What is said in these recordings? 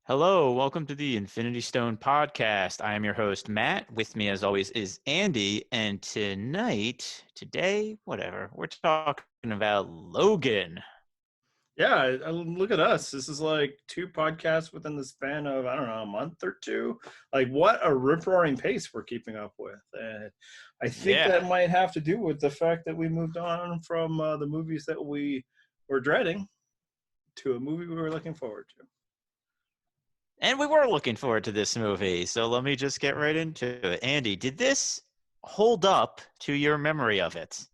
Hello, welcome to the Infinity Stone podcast. I am your host, Matt. With me, as always, is Andy. And today, whatever, we're talking about Logan. Yeah, look at us. This is like two podcasts within the span of, I don't know, a month or two. Like, what a rip roaring pace we're keeping up with. And I think Yeah. that might have to do with the fact that we moved on from the movies that we were dreading to a movie we were looking forward to. And we were looking forward to this movie. So let me just get right into it. Andy, did this hold up to your memory of it?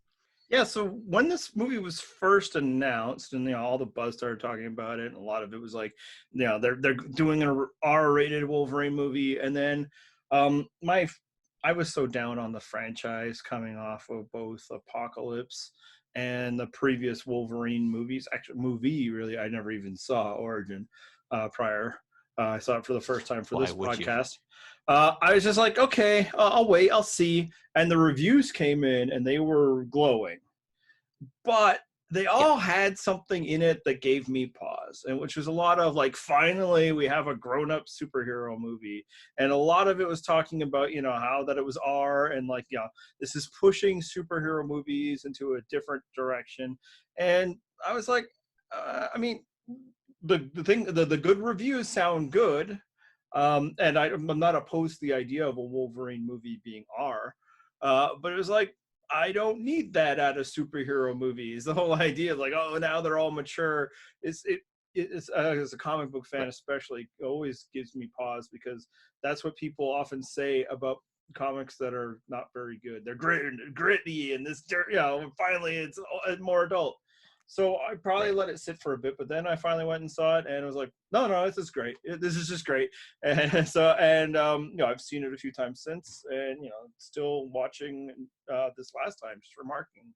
Yeah, so when this movie was first announced, and all the buzz started talking about it, and a lot of it was like, they're doing an R-rated Wolverine movie, and then my I was so down on the franchise coming off of both Apocalypse and the previous Wolverine movies. Actually, movie really, I never even saw Origin prior. I saw it for the first time for Why this would you? podcast. I was just like, okay, I'll wait, I'll see. And the reviews came in and they were glowing, but they Yeah. all had something in it that gave me pause, and which was a lot of like, finally we have a grown-up superhero movie. And a lot of it was talking about, how that it was R, and like, this is pushing superhero movies into a different direction. And I was like, I mean, the good reviews sound good. And I'm not opposed to the idea of a Wolverine movie being R, but it was like, I don't need that out of superhero movies. The whole idea of like, oh, now they're all mature, is it's as a comic book fan Right. especially, always gives me pause, because that's what people often say about comics that are not very good. They're gritty and this dirt, finally it's more adult. So I probably Right. let it sit for a bit, but then I finally went and saw it, and it was like, no, this is great. This is just great. And I've seen it a few times since, and still watching this last time, just remarking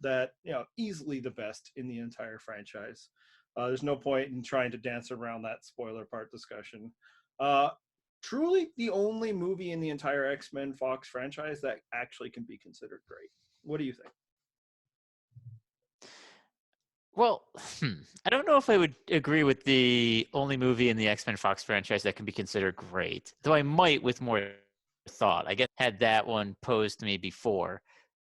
that, easily the best in the entire franchise. There's no point in trying to dance around that spoiler part discussion. Uh, Truly the only movie in the entire X-Men Fox franchise that actually can be considered great. What do you think? Well, I don't know if I would agree with the only movie in the X-Men Fox franchise that can be considered great, though I might with more thought. I guess I had that one posed to me before,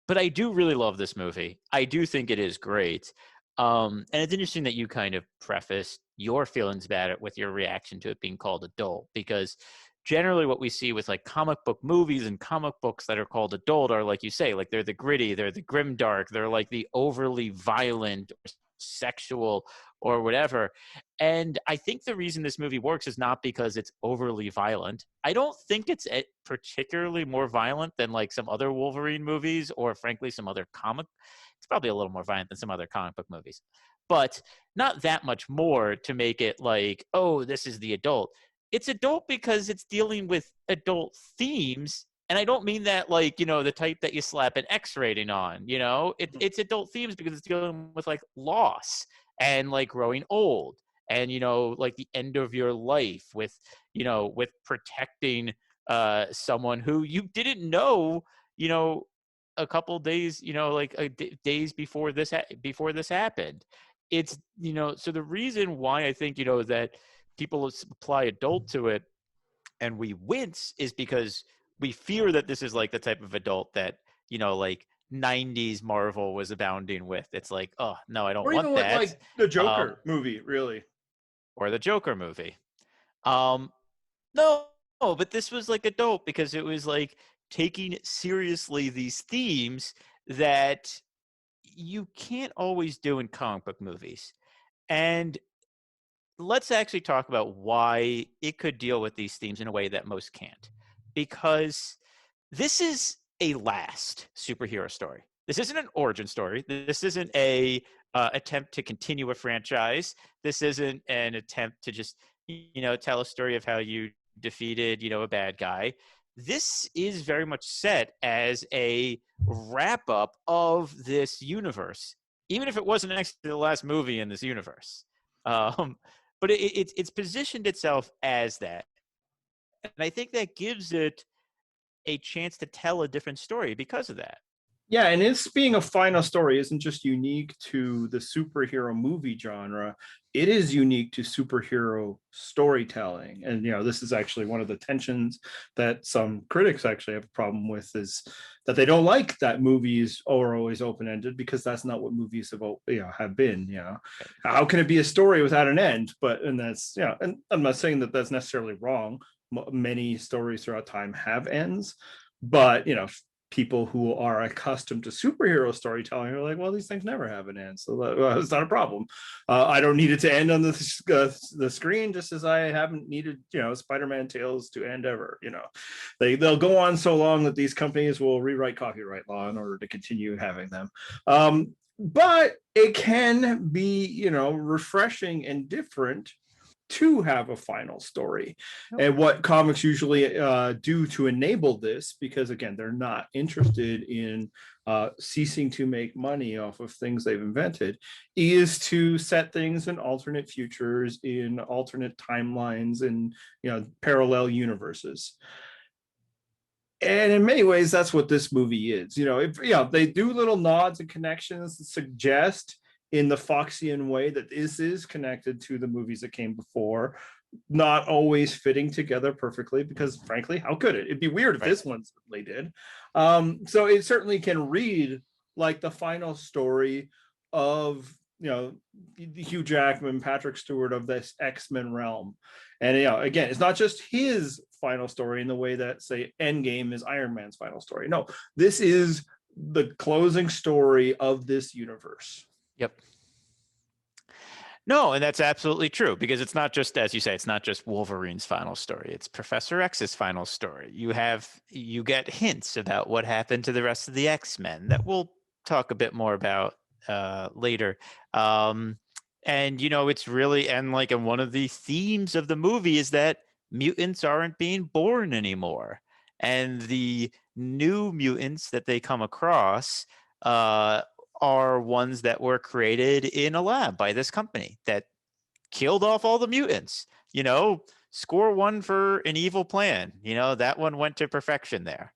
but I do really love this movie. I do think it is great. And it's interesting that you kind of prefaced your feelings about it with your reaction to it being called adult, because generally what we see with like comic book movies and comic books that are called adult are, like you say, like they're the gritty, they're the grimdark, they're like the overly violent or sexual or whatever. And I think the reason this movie works is not because it's overly violent. I don't think it's particularly more violent than like some other Wolverine movies, or frankly some other comic. It's probably a little more violent than some other comic book movies, but not that much more to make it like, oh, this is the adult. It's adult because it's dealing with adult themes. And I don't mean that like, the type that you slap an X rating on, it's adult themes because it's dealing with like loss and like growing old and, like the end of your life with, with protecting someone who you didn't know, a couple days, like days before before this happened. It's, so the reason why I think, that people apply adult to it and we wince is because we fear that this is like the type of adult that, like 90s Marvel was abounding with. It's like, oh, no, I don't Or want even with that. like the Um, Joker movie, really. or the Joker movie. Um, no, but this was like adult because it was like taking seriously these themes that you can't always do in comic book movies. And let's actually talk about why it could deal with these themes in a way that most can't. Because this is a last superhero story. This isn't an origin story. This isn't a attempt to continue a franchise. This isn't an attempt to just, tell a story of how you defeated, a bad guy. This is very much set as a wrap up of this universe, even if it wasn't actually the last movie in this universe. Um, but it's positioned itself as that, and I think that gives it a chance to tell a different story because of that. Yeah, and it's being a final story isn't just unique to the superhero movie genre. It is unique to superhero storytelling. And this is actually one of the tensions that some critics actually have a problem with, is that they don't like that movies are always open-ended, because that's not what movies have been. How can it be a story without an end? And that's, and I'm not saying that that's necessarily wrong. Many stories throughout time have ends, but people who are accustomed to superhero storytelling are like, well, these things never have an end, so it's not a problem. I don't need it to end on the screen, just as I haven't needed Spider-Man tales to end ever. They'll go on so long that these companies will rewrite copyright law in order to continue having them. But it can be refreshing and different to have a final story. And what comics usually do to enable this, because again, they're not interested in ceasing to make money off of things they've invented, is to set things in alternate futures, in alternate timelines, and parallel universes. And in many ways, that's what this movie is. They do little nods and connections that suggest in the Foxian way that this is connected to the movies that came before, not always fitting together perfectly, because frankly, how could it? It'd be weird if this one certainly did. So it certainly can read like the final story of Hugh Jackman, Patrick Stewart of this X-Men realm. And again, it's not just his final story in the way that, say, Endgame is Iron Man's final story. No, this is the closing story of this universe. Yep. No, and that's absolutely true, because it's not just, as you say, it's not just Wolverine's final story. It's Professor X's final story. You get hints about what happened to the rest of the X-Men that we'll talk a bit more about later. And it's really, and one of the themes of the movie is that mutants aren't being born anymore, and the new mutants that they come across are ones that were created in a lab by this company that killed off all the mutants. Score one for an evil plan. That one went to perfection there.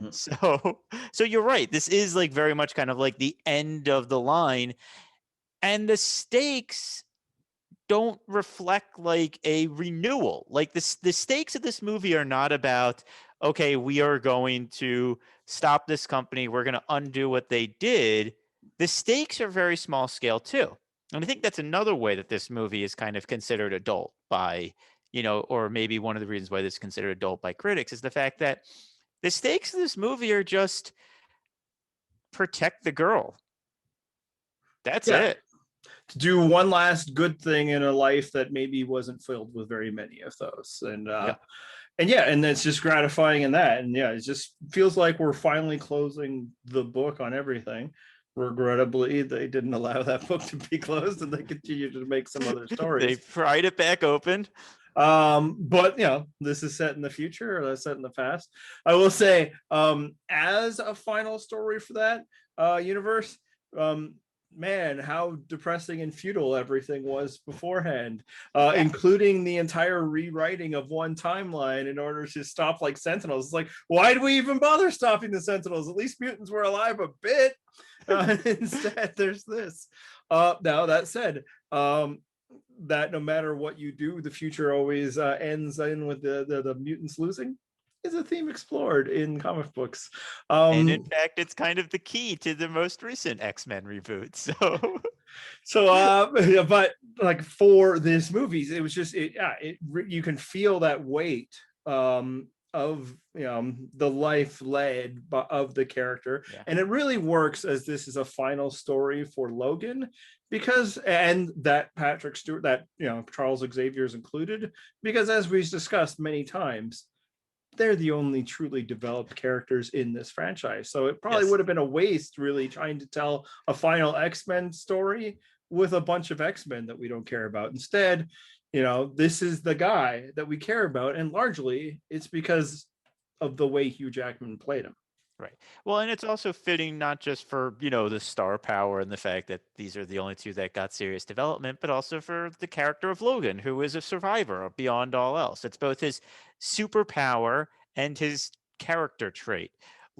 So you're right. This is very much kind of like the end of the line, and the stakes don't reflect a renewal. The stakes of this movie are not about, okay, we are going to stop this company, we're going to undo what they did. The stakes are very small scale too. And I think that's another way that this movie is kind of considered adult by, or maybe one of the reasons why this is considered adult by critics is the fact that the stakes of this movie are just protect the girl. That's it. To do one last good thing in a life that maybe wasn't filled with very many of those. And and it's just gratifying in that. And it just feels like we're finally closing the book on everything. Regrettably, they didn't allow that book to be closed, and they continue to make some other stories. They pried it back open. But this is set in the future, or that's set in the past. I will say, as a final story for that universe, man, how depressing and futile everything was beforehand, including the entire rewriting of one timeline in order to stop Sentinels. It's like, why do we even bother stopping the Sentinels? At least mutants were alive a bit. Instead, there's this. Now, that said, that no matter what you do, the future always ends in with the mutants losing is a theme explored in comic books. And in fact, it's kind of the key to the most recent X-Men reboot. But for this movie, it was just you can feel that weight of the life led of the character, and it really works as this is a final story for Logan, and that Patrick Stewart, that Charles Xavier is included, because as we've discussed many times, they're the only truly developed characters in this franchise. So it probably would have been a waste really trying to tell a final X-Men story with a bunch of X-Men that we don't care about. Instead, this is the guy that we care about, and largely it's because of the way Hugh Jackman played him. Right. Well, and it's also fitting not just for, the star power and the fact that these are the only two that got serious development, but also for the character of Logan, who is a survivor beyond all else. It's both his superpower and his character trait.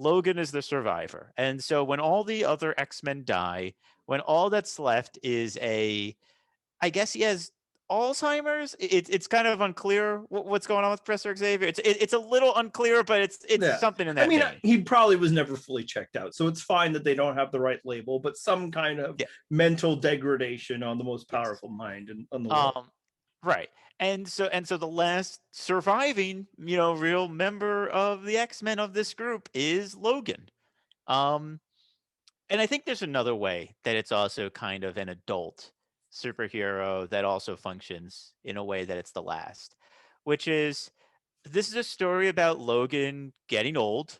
Logan is the survivor. And so when all the other X-Men die, when all that's left is I guess he has Alzheimer's. It's kind of unclear what's going on with Professor Xavier. It's a little unclear, but it's Yeah. something in I that mean, vein. he probably was never fully checked out, so it's fine that they don't have the right label, but some kind of Yeah. mental degradation on the most Yes. powerful mind in the world. Right. And so the last surviving, real member of the X-Men of this group is Logan. Um, and I think there's another way that it's also kind of an adult superhero that also functions in a way that it's the last, which is this is a story about Logan getting old.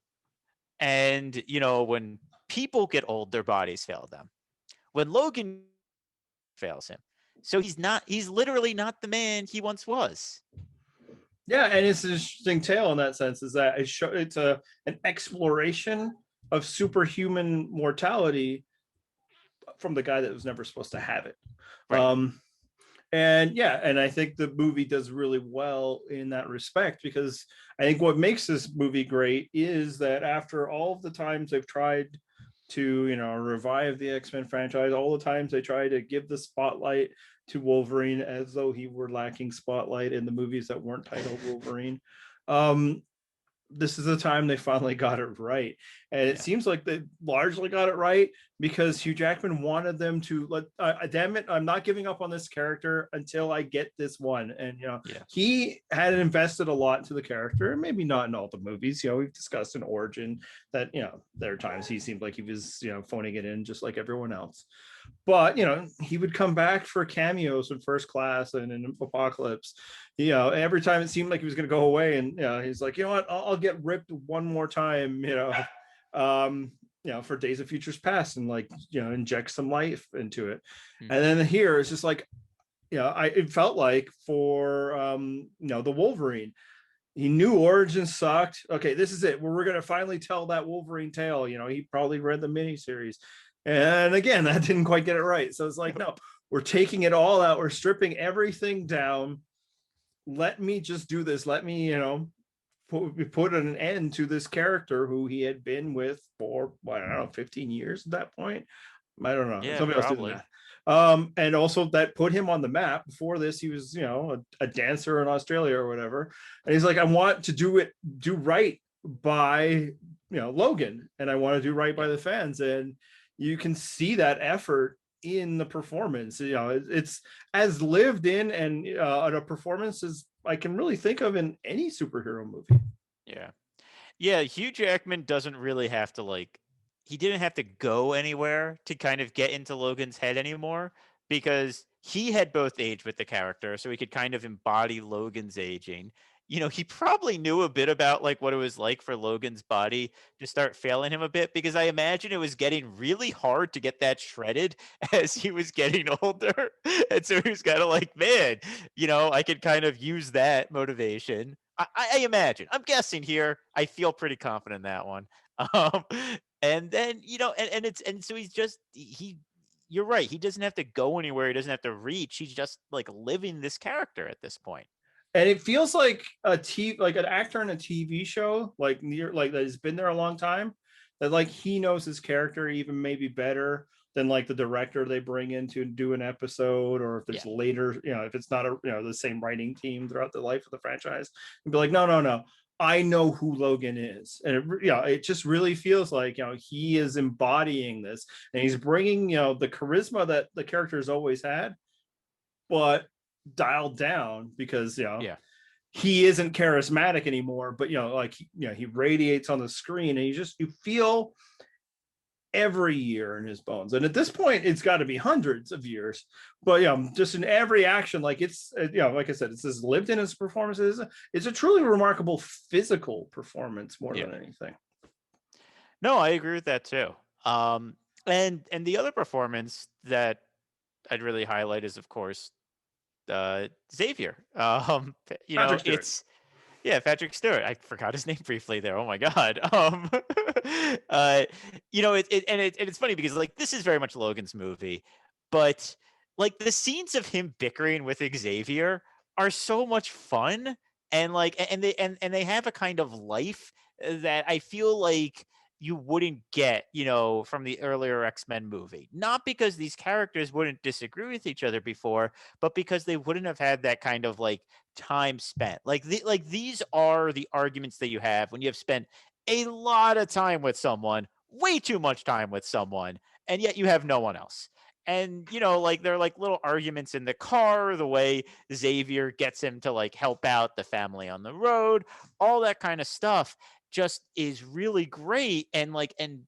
And, when people get old, their bodies fail them. When Logan fails him. So he's literally not the man he once was. Yeah, and it's an interesting tale in that sense, is that it's an exploration of superhuman mortality from the guy that was never supposed to have it. Right. And I think the movie does really well in that respect, because I think what makes this movie great is that after all of the times they've tried to revive the X-Men franchise, all the times they try to give the spotlight to Wolverine as though he were lacking spotlight in the movies that weren't titled Wolverine, this is the time they finally got it right. And it seems like they largely got it right, because Hugh Jackman wanted them to damn it, I'm not giving up on this character until I get this one. And he had invested a lot into the character, and maybe not in all the movies. We've discussed in Origin that there are times he seemed like he was phoning it in just like everyone else. But he would come back for cameos in First Class and in Apocalypse. Every time it seemed like he was going to go away, and he's like, you know what, I'll get ripped one more time, for Days of Futures Past, and inject some life into it. Mm-hmm. And then here it's just like, it felt like for the Wolverine, he knew Origin sucked. Okay, this is it. We're going to finally tell that Wolverine tale. He probably read the miniseries. And again, that didn't quite get it right. So it's like, no, we're taking it all out. We're stripping everything down. Let me just do this. Let me, put an end to this character who he had been with for, I don't know, 15 years at that point. I don't know. Yeah, somebody probably. Else did that. And also that put him on the map. Before this, he was, a dancer in Australia or whatever. And he's like, I want to do right by, Logan. And I want to do right by the fans. And you can see that effort in the performance. It's as lived in and a performance as I can really think of in any superhero movie. Yeah. Hugh Jackman doesn't really have to he didn't have to go anywhere to kind of get into Logan's head anymore, because he had both aged with the character, so he could kind of embody Logan's aging. He probably knew a bit about what it was like for Logan's body to start failing him a bit, because I imagine it was getting really hard to get that shredded as he was getting older. And so he was kind of man, I could kind of use that motivation. I imagine. I'm guessing here. I feel pretty confident in that one. And then, and so you're right. He doesn't have to go anywhere. He doesn't have to reach. He's just living this character at this point. And it feels like an actor in a TV show, that has been there a long time, that he knows his character even maybe better than the director they bring in to do an episode, or if there's later, if it's not the same writing team throughout the life of the franchise, and be like, no, I know who Logan is. And it just really feels like, he is embodying this, and he's bringing, the charisma that the character has always had, but dialed down, because he isn't charismatic anymore, but he radiates on the screen, and you feel every year in his bones. And at this point it's got to be hundreds of years, but just in every action, it's like I said, it's as lived in his performances. It's a truly remarkable physical performance more than anything. No, I agree with that too. And the other performance that I'd really highlight is, of course, Xavier. It's Patrick Stewart. I forgot his name briefly there. Oh my god. It's funny because this is very much Logan's movie, but the scenes of him bickering with Xavier are so much fun, and they have a kind of life that I feel you wouldn't get, from the earlier X-Men movie. Not because these characters wouldn't disagree with each other before, but because they wouldn't have had that kind of like time spent. Like these are the arguments that you have when you have spent a lot of time with someone, way too much time with someone, and yet you have no one else. And like they're like little arguments in the car, the way Xavier gets him to like help out the family on the road, all that kind of stuff just is really great. And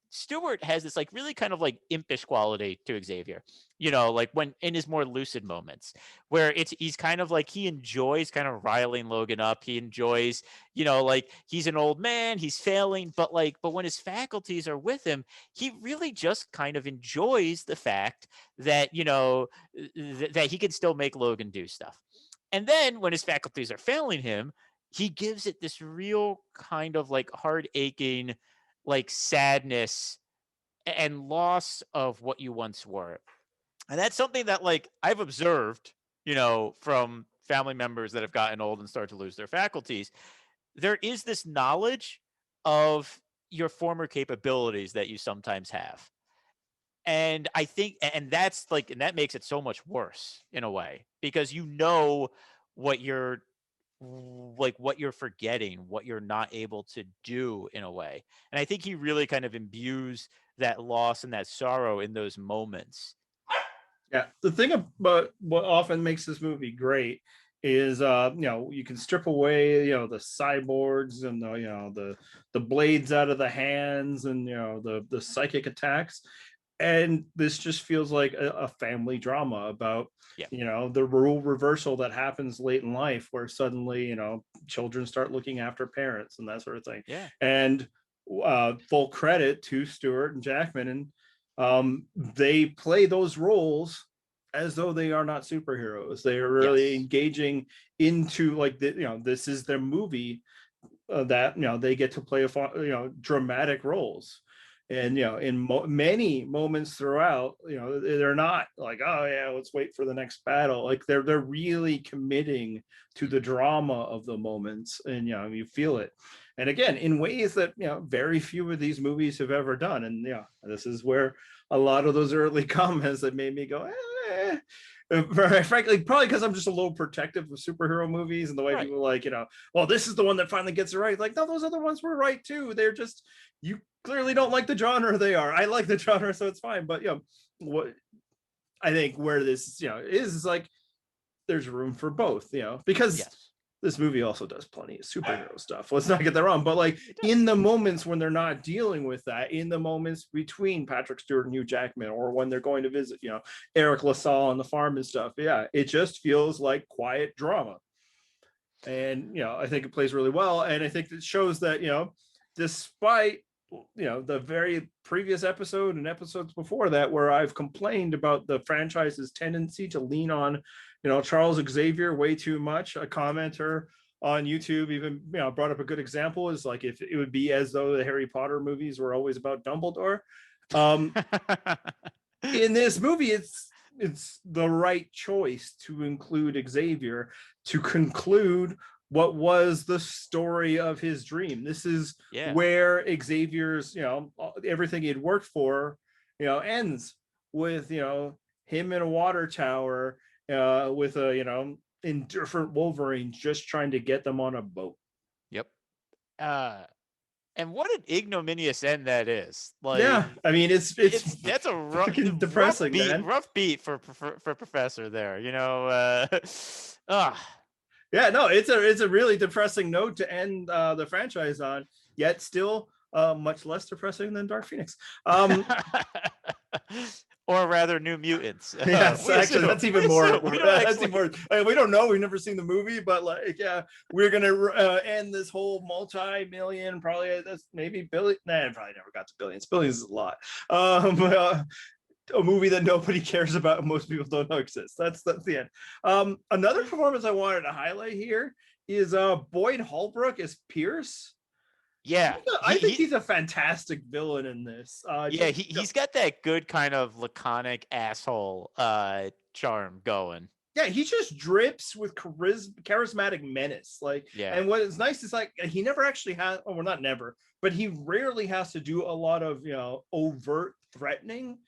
Stewart has this like really kind of like impish quality to Xavier, like when in his more lucid moments, where he's kind of like he enjoys kind of riling Logan up. He enjoys, like he's an old man, he's failing, but when his faculties are with him, he really just kind of enjoys the fact that that he can still make Logan do stuff. And then when his faculties are failing him, he gives it this real kind of like heart aching, like sadness and loss of what you once were. And that's something that like I've observed, from family members that have gotten old and start to lose their faculties. There is this knowledge of your former capabilities that you sometimes have. And I think, and that's like, and that makes it so much worse in a way, because what you're what you're forgetting, what you're not able to do in a way. And I think he really kind of imbues that loss and that sorrow in those moments. Yeah, the thing about what often makes this movie great is you can strip away the cyborgs and the blades out of the hands and the psychic attacks, and this just feels like a family drama about the rule reversal that happens late in life, where suddenly children start looking after parents and that sort of thing. Yeah. And full credit to Stewart and Jackman, and they play those roles as though they are not superheroes. They are really engaging into like this is their movie, that they get to play dramatic roles. And in many moments throughout, they're not like, oh yeah, let's wait for the next battle. Like they're really committing to the drama of the moments, and you feel it. And again, in ways that very few of these movies have ever done. And this is where a lot of those early comments that made me go, frankly, probably because I'm just a little protective of superhero movies and the way people like, well, this is the one that finally gets it right. Like, no, those other ones were right too. They're just, you clearly don't like the genre they are. I like the genre, so it's fine. But what I think where this is like, there's room for both, because this movie also does plenty of superhero stuff. Let's not get that wrong. But like in the moments when they're not dealing with that, in the moments between Patrick Stewart and Hugh Jackman, or when they're going to visit, Eric LaSalle on the farm and stuff, it just feels like quiet drama. And I think it plays really well. And I think it shows that despite the very previous episode and episodes before that, where I've complained about the franchise's tendency to lean on Charles Xavier way too much. A commenter on YouTube even brought up a good example, is like, if it would be as though the Harry Potter movies were always about Dumbledore. In this movie, it's the right choice to include Xavier to conclude what was the story of his dream. This is where Xavier's, everything he had worked for, ends with, him in a water tower, with a, indifferent Wolverine just trying to get them on a boat. Yep. And what an ignominious end that is. Like, I mean, it's that's a rough, depressing, rough beat for Professor there. Yeah, no, it's a really depressing note to end the franchise on, yet still much less depressing than Dark Phoenix. Or rather, New Mutants. Yes, actually, that's even more. We don't know. We've never seen the movie, but like, we're gonna end this whole multi-million, probably that's maybe billion. Nah, probably never got to billions. Billions is a lot. A movie that nobody cares about and most people don't know exists. That's the end. Another performance I wanted to highlight here is Boyd Holbrook as Pierce. Yeah, I think he's a fantastic villain in this. He's got that good kind of laconic asshole charm going. Yeah, he just drips with charismatic menace. Like, Yeah. and what is nice is like he never actually has, oh, well, not never, but he rarely has to do a lot of overt threatening.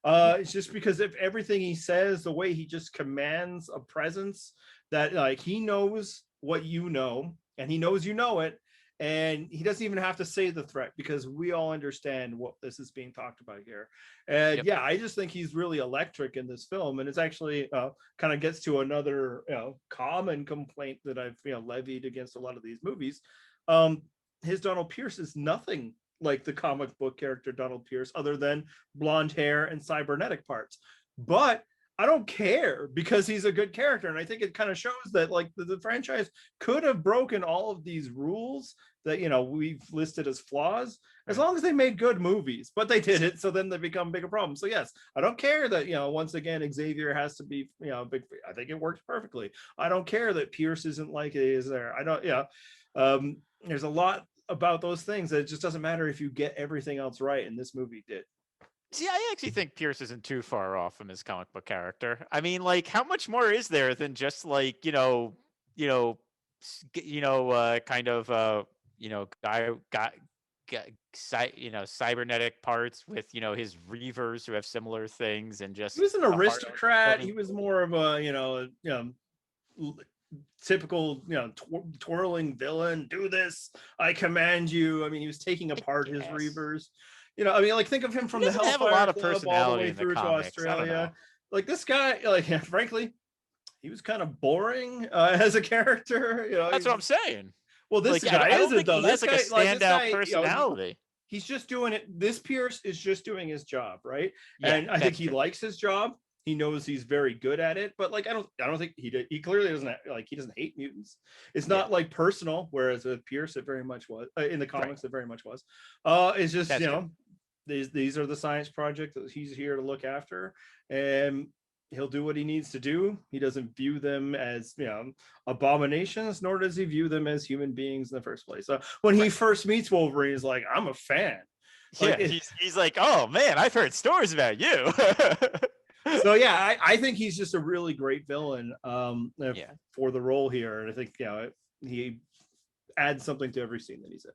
Yeah. It's just because of everything he says, the way he just commands a presence that like he knows what you know, and he knows you know it, and he doesn't even have to say the threat because we all understand what this is being talked about here. And Yep. yeah, I just think he's really electric in this film, and it's actually kind of gets to another common complaint that I've levied against a lot of these movies. Um, his Donald Pierce is nothing like the comic book character Donald Pierce, other than blonde hair and cybernetic parts. But I don't care because he's a good character, and I think it kind of shows that like the franchise could have broken all of these rules that we've listed as flaws as Right. long as they made good movies. But they did it, so then they become bigger problems. So yes, I don't care that once again Xavier has to be big. I think it works perfectly. I don't care that Pierce isn't like he is there. I don't. There's a lot about those things that it just doesn't matter if you get everything else right, and this movie did. See, I actually think Pierce isn't too far off from his comic book character. I mean, like, how much more is there than just like kind of cybernetic parts with his reavers who have similar things and He just was an a hard aristocrat. He coding. was more of a typical twirling villain. Do this, I command you. I mean, he was taking I apart his guess reavers. I mean, like think of him he from the doesn't have a Hellfire lot of Club all the personality way in the through to comics. I don't Australia. know. Like this guy, like frankly, he was kind of boring as a character. That's what I'm saying. Well, this Like, guy I don't isn't think though. he has like a This standout guy, personality. he's just doing it. This Pierce is just doing his job, right? Yeah, And I think that's he true. likes his job. He knows he's very good at it. But like, I don't think he clearly doesn't he doesn't hate mutants. It's Yeah, not like personal. Whereas with Pierce, it very much was in the right. comics. It very much was. It's just That's true. these are the science projects that he's here to look after, and he'll do what he needs to do. He doesn't view them as abominations, nor does he view them as human beings in the first place. So when he Right. first meets Wolverine, he's like, I'm a fan. Like Yeah, he's like, oh man, I've heard stories about you. so yeah, I think he's just a really great villain Yeah. for the role here. And I think he adds something to every scene that he's in.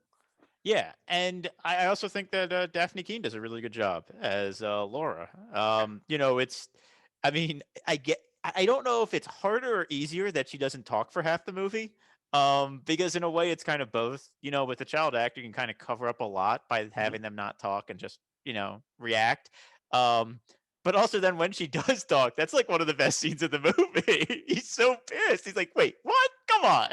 Yeah, and I also think that Daphne Keane does a really good job as Laura. It's, I mean, I don't know if it's harder or easier that she doesn't talk for half the movie. Because in a way, it's kind of both. With a child actor, you can kind of cover up a lot by Mhm. having them not talk and just react. Um, but also then when she does talk, that's like one of the best scenes of the movie. He's so pissed. He's like, "Wait, what? Come on!"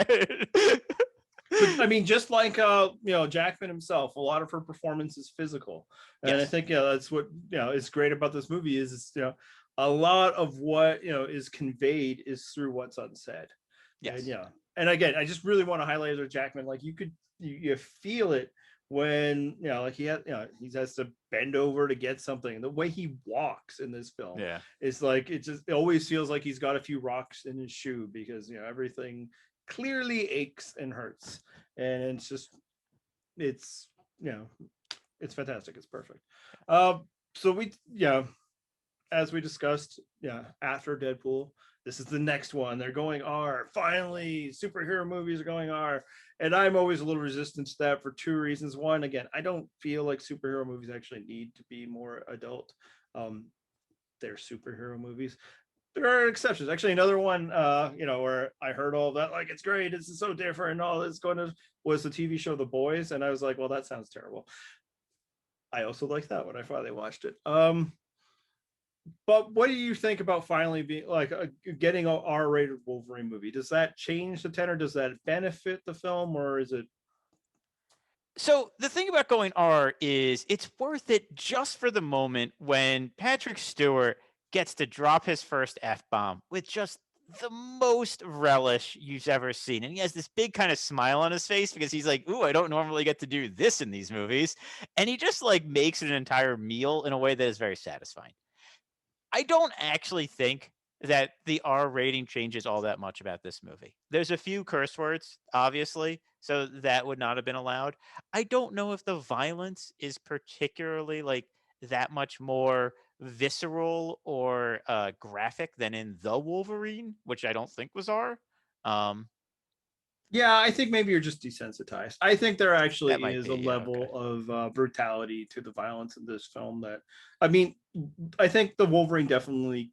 But I mean, just like Jackman himself, a lot of her performance is physical, and I Yes. think that's what is great about this movie is a lot of what is conveyed is through what's unsaid, and Yes. and again, I just really want to highlight with Jackman, like you feel it when like he has to bend over to get something. The way he walks in this film Yeah. is like it always feels like he's got a few rocks in his shoe because everything clearly aches and hurts, and it's it's fantastic. It's perfect. So we as we discussed, after Deadpool, this is the next one. They're going R. Finally, superhero movies are going R. And I'm always a little resistant to that for two reasons. One, again, I don't feel like superhero movies actually need to be more adult. They're superhero movies. There are exceptions. Actually, another one, where I heard all that, like, it's great, this is so different, and all this was the TV show The Boys, and I was like, well, that sounds terrible. I also liked that when I finally watched it. But what do you think about finally being like getting a R-rated Wolverine movie? Does that change the tenor? Does that benefit the film, or is it? So the thing about going R is it's worth it just for the moment when Patrick Stewart gets to drop his first F-bomb with just the most relish you've ever seen. And he has this big kind of smile on his face because he's like, ooh, I don't normally get to do this in these movies. And he just like makes it an entire meal in a way that is very satisfying. I don't actually think that the R rating changes all that much about this movie. There's a few curse words, obviously, so that would not have been allowed. I don't know if the violence is particularly like that much more visceral or graphic than in the Wolverine, which I don't think was R. Um, Yeah, I think maybe you're just desensitized. I think there that actually might is a be, yeah, okay. level of brutality to the violence in this film that, I mean, I think the Wolverine definitely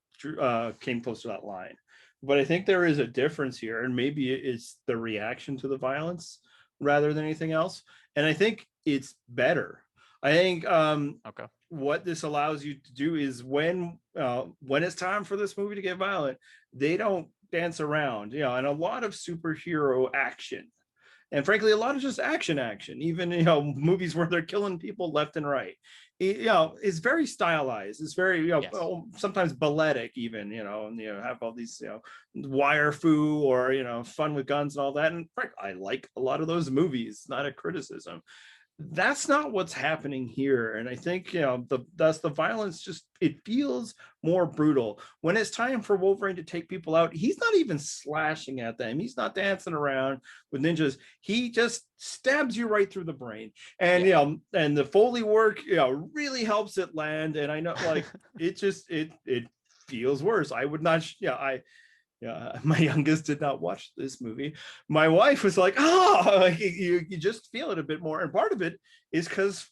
came close to that line. But I think there is a difference here, and maybe it's the reaction to the violence rather than anything else. And I think it's better. I think Okay. what this allows you to do is when it's time for this movie to get violent, they don't dance around, and a lot of superhero action, and frankly a lot of just action, even movies where they're killing people left and right, is very stylized. It's very Yes. sometimes balletic even, and have all these wire foo or fun with guns and all that, and I like a lot of those movies, not a criticism. That's not what's happening here, and I think that's the violence, just it feels more brutal when it's time for Wolverine to take people out. He's not even slashing at them, he's not dancing around with ninjas, he just stabs you right through the brain. And Yeah. and the Foley work really helps it land, and I know, like, it feels worse. I would not my youngest did not watch this movie. My wife was like, "Oh, like, you just feel it a bit more," and part of it is because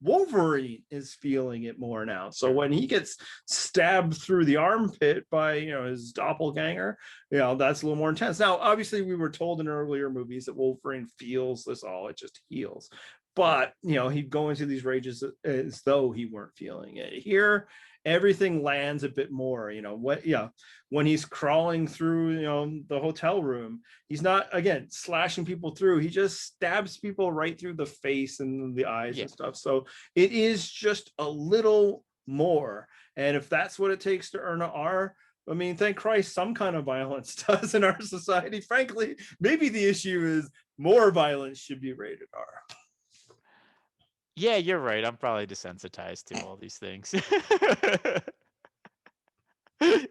Wolverine is feeling it more now. So Sure. when he gets stabbed through the armpit by his doppelganger, that's a little more intense. Now, obviously, we were told in earlier movies that Wolverine feels this all; it just heals. Right. But he'd go into these rages as though he weren't feeling it. Here, everything lands a bit more. When he's crawling through the hotel room, he's not, again, slashing people through, he just stabs people right through the face and the eyes Yeah. and stuff. So it is just a little more, and if that's what it takes to earn an R, I mean, thank Christ some kind of violence does in our society. Frankly, maybe the issue is more violence should be rated R. Yeah, you're right. I'm probably desensitized to all these things. I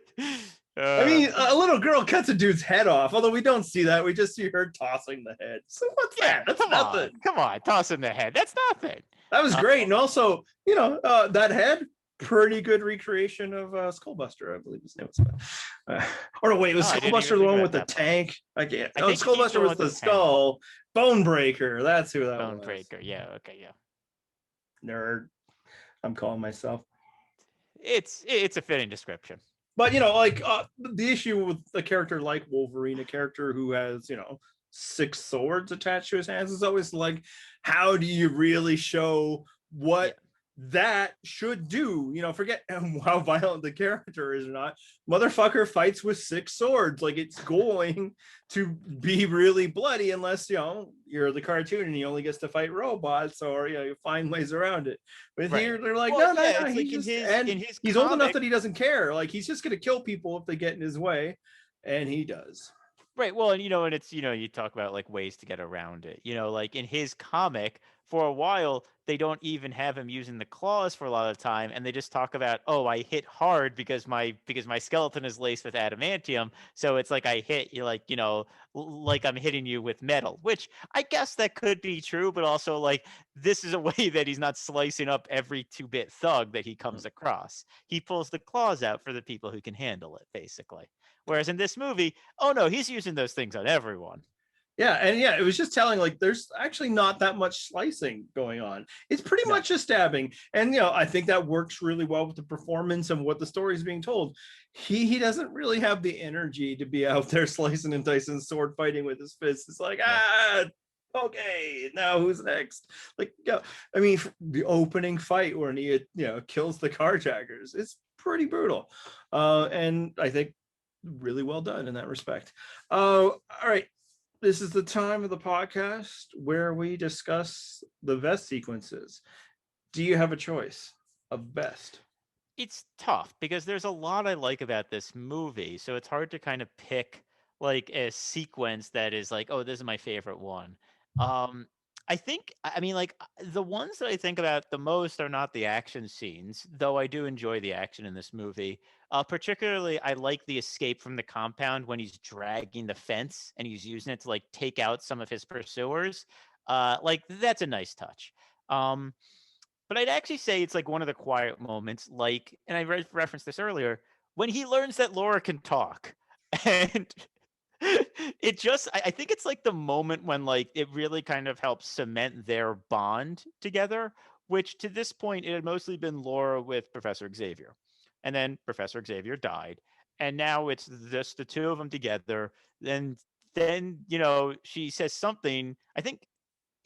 uh, mean, a little girl cuts a dude's head off, although we don't see that. We just see her tossing the head. So what's that? yeah, That's nothing. come on, toss in the head. That's nothing. That was Uh, great. And also, that head, pretty good recreation of Skullbuster, I believe his name was. Or no, wait, it was oh, I didn't even Skullbuster the think one about with the that part. tank? I can't. I Oh, think he's the Skullbuster one was with the the tank. skull. Bonebreaker. That's who that Bone was. breaker. Yeah. Okay. Yeah. Nerd. I'm calling myself. It's a fitting description. But like the issue with a character like Wolverine, a character who has six swords attached to his hands, is always like, how do you really show Yeah. what that should do? Forget how violent the character is or not. Motherfucker fights with six swords. Like, it's going to be really bloody unless you're the cartoon and he only gets to fight robots, or you find ways around it. But Right. here they're like, Well, no, no, yeah. no. It's He's like just, and in his he's old enough comic. that he doesn't care. Like, he's just going to kill people if they get in his way, and he does. Right. Well, and it's, you talk about like ways to get around it. Like in his comic, for a while, they don't even have him using the claws for a lot of the time, and they just talk about, oh, I hit hard because my skeleton is laced with adamantium, so it's like I hit you, like, like I'm hitting you with metal, which I guess that could be true, but also, like, this is a way that he's not slicing up every 2-bit thug that he comes across. He pulls the claws out for the people who can handle it, basically. Whereas in this movie, oh no, he's using those things on everyone. Yeah, and yeah, it was just telling, like, there's actually not that much slicing going on. It's pretty No. much just stabbing. And I think that works really well with the performance and what the story is being told. He doesn't really have the energy to be out there slicing and dicing, sword fighting with his fists. It's like, Yeah. okay, now who's next? Like, I mean, the opening fight when he kills the carjackers, it's pretty brutal. And I think really well done in that respect. All right. This is the time of the podcast where we discuss the best sequences. Do you have a choice of best? It's tough because there's a lot I like about this movie, so it's hard to kind of pick like a sequence that is like, oh, this is my favorite one. Um, I think, I mean, like, the ones that I think about the most are not the action scenes, though I do enjoy the action in this movie. Particularly, I like the escape from the compound when he's dragging the fence and he's using it to like take out some of his pursuers. Like, that's a nice touch. Um, But I'd actually say it's like one of the quiet moments, like, and I referenced this earlier, when he learns that Laura can talk. And it just, I think it's like the moment when like it really kind of helps cement their bond together, which to this point it had mostly been Laura with Professor Xavier. And then Professor Xavier died. And now it's just the two of them together. Then, she says something, I think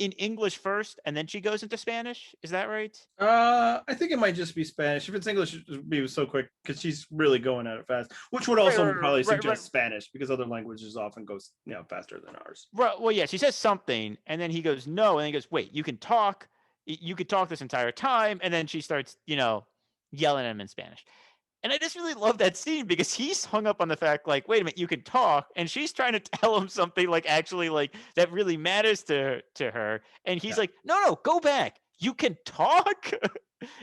in English first, and then she goes into Spanish. Is that right? I think it might just be Spanish. If it's English, it would be so quick because she's really going at it fast, which would Right, also right, probably right, right, suggest Spanish because other languages often goes faster than ours. right. Well, yeah, she says something, and then he goes, no, and then he goes, wait, you can talk. You could talk this entire time, and then she starts, yelling at him in Spanish. And I just really love that scene because he's hung up on the fact, like, wait a minute, you can talk, and she's trying to tell him something like actually like that really matters to her, and he's Yeah. like, no, go back. You can talk.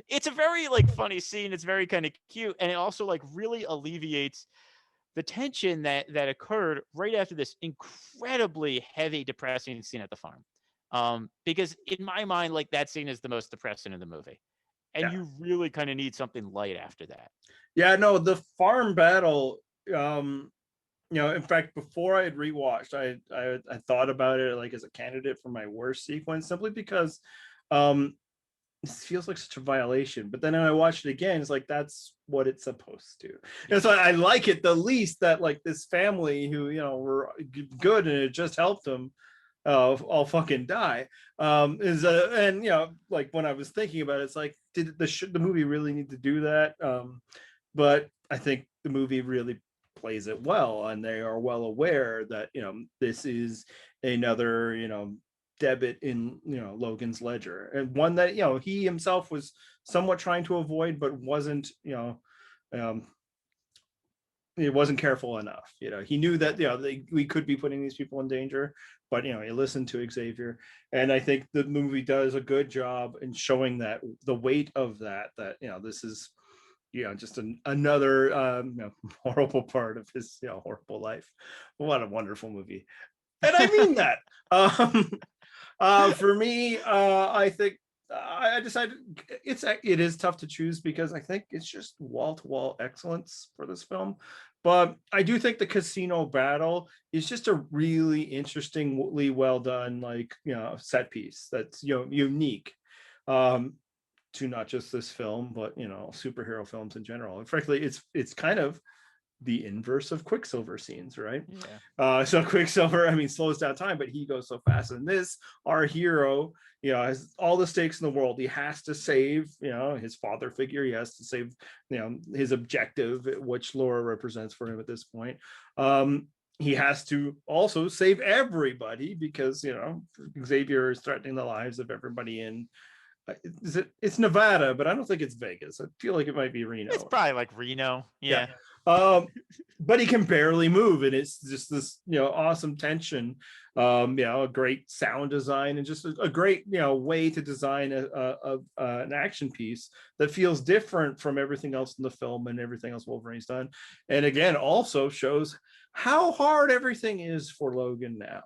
It's a very like funny scene. It's very kind of cute, and it also like really alleviates the tension that occurred right after this incredibly heavy, depressing scene at the farm. Because in my mind, like that scene is the most depressing in the movie, and Yeah. you really kind of need something light after that. Yeah, no, the farm battle, in fact, before I had rewatched, I thought about it like as a candidate for my worst sequence simply because um this feels like such a violation. But then when I watched it again, it's like that's what it's supposed to. Yeah. And so I like it the least that like this family who were good and it just helped them all fucking die. And like when I was thinking about it, it's like did the movie really need to do that? But I think the movie really plays it well, and they are well aware that this is another debit in Logan's ledger, and one that he himself was somewhat trying to avoid, but wasn't um, it wasn't careful enough. He knew that we could be putting these people in danger, but he listened to Xavier, and I think the movie does a good job in showing that the weight of that this is just another horrible part of his horrible life. What a wonderful movie, and I mean that. For me, I think I decided it is tough to choose because I think it's just wall to wall excellence for this film. But I do think the casino battle is just a really interestingly well done, like set piece that's unique. To not just this film, but superhero films in general. And frankly, it's kind of the inverse of Quicksilver scenes, right? Yeah. So Quicksilver, I mean, slows down time, but he goes so fast. And this, our hero, has all the stakes in the world. He has to save, his father figure. He has to save, his objective, which Laura represents for him at this point. He has to also save everybody because Xavier is threatening the lives of everybody in it's Nevada, but I don't think it's Vegas. I feel like it might be Reno. It's probably like Reno. Yeah. But he can barely move, and it's just this awesome tension. A great sound design, and just a great way to design an action piece that feels different from everything else in the film and everything else Wolverine's done. And again, also shows how hard everything is for Logan now.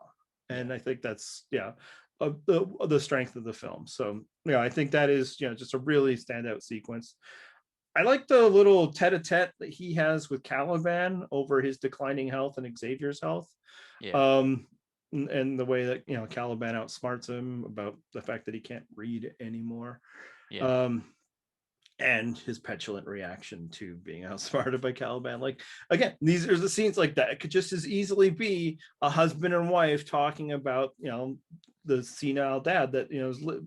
And I think that's the strength of the film. So I think that is just a really standout sequence. I like the little tete-a-tete that he has with Caliban over his declining health and Xavier's health. Yeah. And the way that Caliban outsmarts him about the fact that he can't read anymore. Yeah. And his petulant reaction to being outsmarted by Caliban. Like, again, these are the scenes like that. It could just as easily be a husband and wife talking about the senile dad that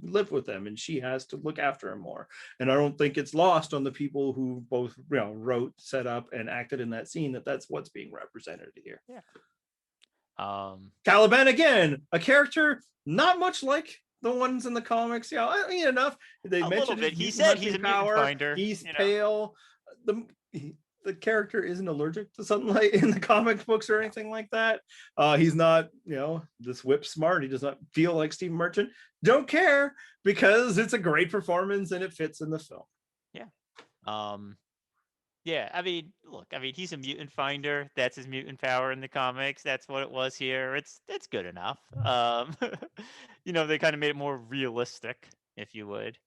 lived with them, and she has to look after him more. And I don't think it's lost on the people who both wrote, set up, and acted in that scene that that's what's being represented here. Yeah. Caliban, again, a character not much like the ones in the comics. Enough. They mentioned bit. He said he's a mutant finder. He's pale. The character isn't allergic to sunlight in the comic books or anything like that. He's not, this whip smart. He does not feel like Steve Merchant. Don't care, because it's a great performance and it fits in the film. Yeah. Yeah, I mean, look, he's a mutant finder. That's his mutant power in the comics. That's what it was here. It's good enough. They kind of made it more realistic, if you would.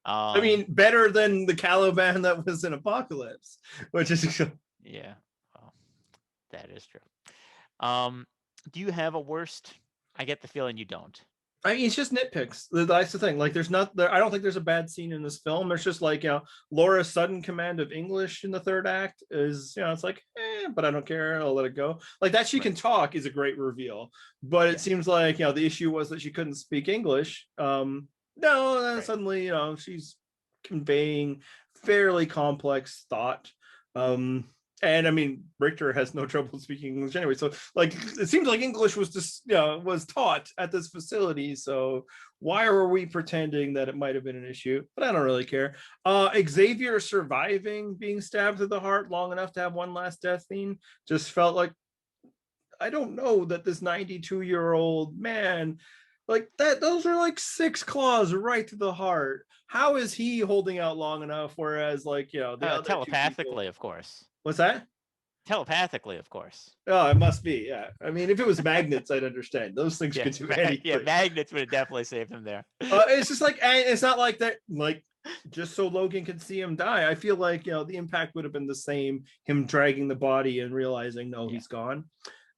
I mean, Um, better than the Caliban that was in Apocalypse, which is yeah, well, that is true. Um, do you have a worst? I get the feeling you don't. I mean, it's just nitpicks. That's the thing. Like, there's not there. I don't think there's a bad scene in this film. There's just like, Laura's sudden command of English in the third act is, it's like, but I don't care. I'll let it go. Like that she Right. can talk is a great reveal. But it Yeah. seems like, the issue was that she couldn't speak English. No, then Right. suddenly, she's conveying fairly complex thought. Um, and I mean, Richter has no trouble speaking English anyway. So, like, it seems like English was just, was taught at this facility. So, why are we pretending that it might have been an issue? But I don't really care. Xavier surviving being stabbed through the heart long enough to have one last death scene just felt like, I don't know that this 92-year-old man, like that, those are like 6 claws right to the heart. How is he holding out long enough? Whereas, like, the other 2 people. Telepathically, of course. What's that? Telepathically, of course. Oh, it must be. Yeah. I mean, if it was magnets, I'd understand. Those things Yeah, could do anything. yeah. Magnets would have definitely saved him there. It's just like, it's not like that. Like, just so Logan could see him die. I feel like, the impact would have been the same. Him dragging the body and realizing, no, he's gone.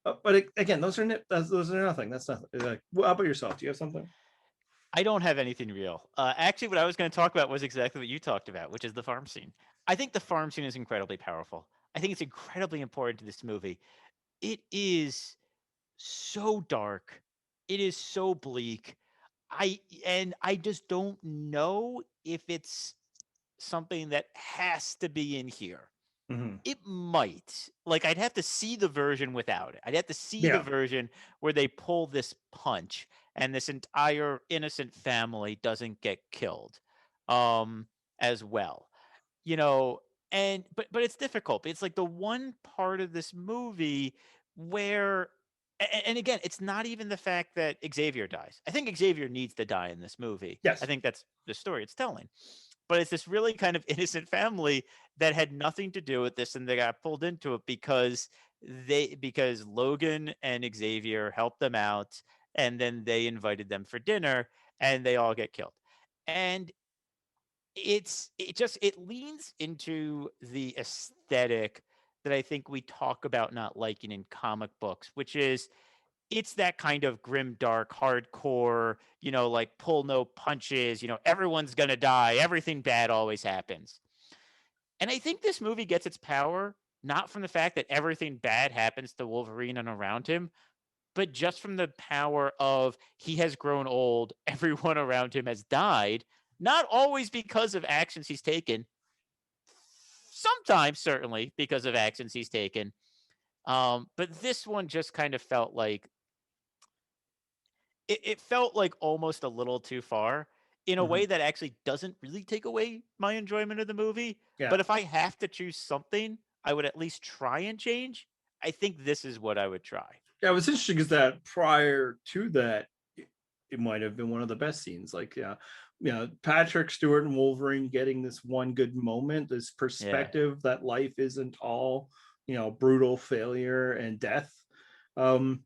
But again, those are nothing. That's nothing. Like, how about yourself? Do you have something? I don't have anything real. Actually, what I was going to talk about was exactly what you talked about, which is the farm scene. I think the farm scene is incredibly powerful. I think it's incredibly important to this movie. It is so dark. It is so bleak. I just don't know if it's something that has to be in here. Mm-hmm. It might. Like, I'd have to see the version without it. I'd have to see the Yeah. version where they pull this punch and this entire innocent family doesn't get killed, as well. You know, and but it's difficult. It's like the one part of this movie where and again, it's not even the fact that Xavier dies. I think Xavier needs to die in this movie. I Yes. think that's the story it's telling. But it's this really kind of innocent family that had nothing to do with this, and they got pulled into it because Logan and Xavier helped them out, and then they invited them for dinner, and they all get killed. And it leans into the aesthetic that I think we talk about not liking in comic books, which is it's that kind of grim, dark, hardcore, like pull no punches, everyone's gonna die, everything bad always happens. And I think this movie gets its power not from the fact that everything bad happens to Wolverine and around him, but just from the power of he has grown old, everyone around him has died, not always because of actions he's taken, sometimes certainly because of actions he's taken. But this one just kind of felt like it felt like almost a little too far in a Mm-hmm. way that actually doesn't really take away my enjoyment of the movie. Yeah. But if I have to choose something, I would at least try and change. I think this is what I would try. Yeah. What's interesting is that prior to that, it might have been one of the best scenes. Like, Patrick Stewart and Wolverine getting this one good moment, this Yeah. perspective that life isn't all, brutal failure and death. Um,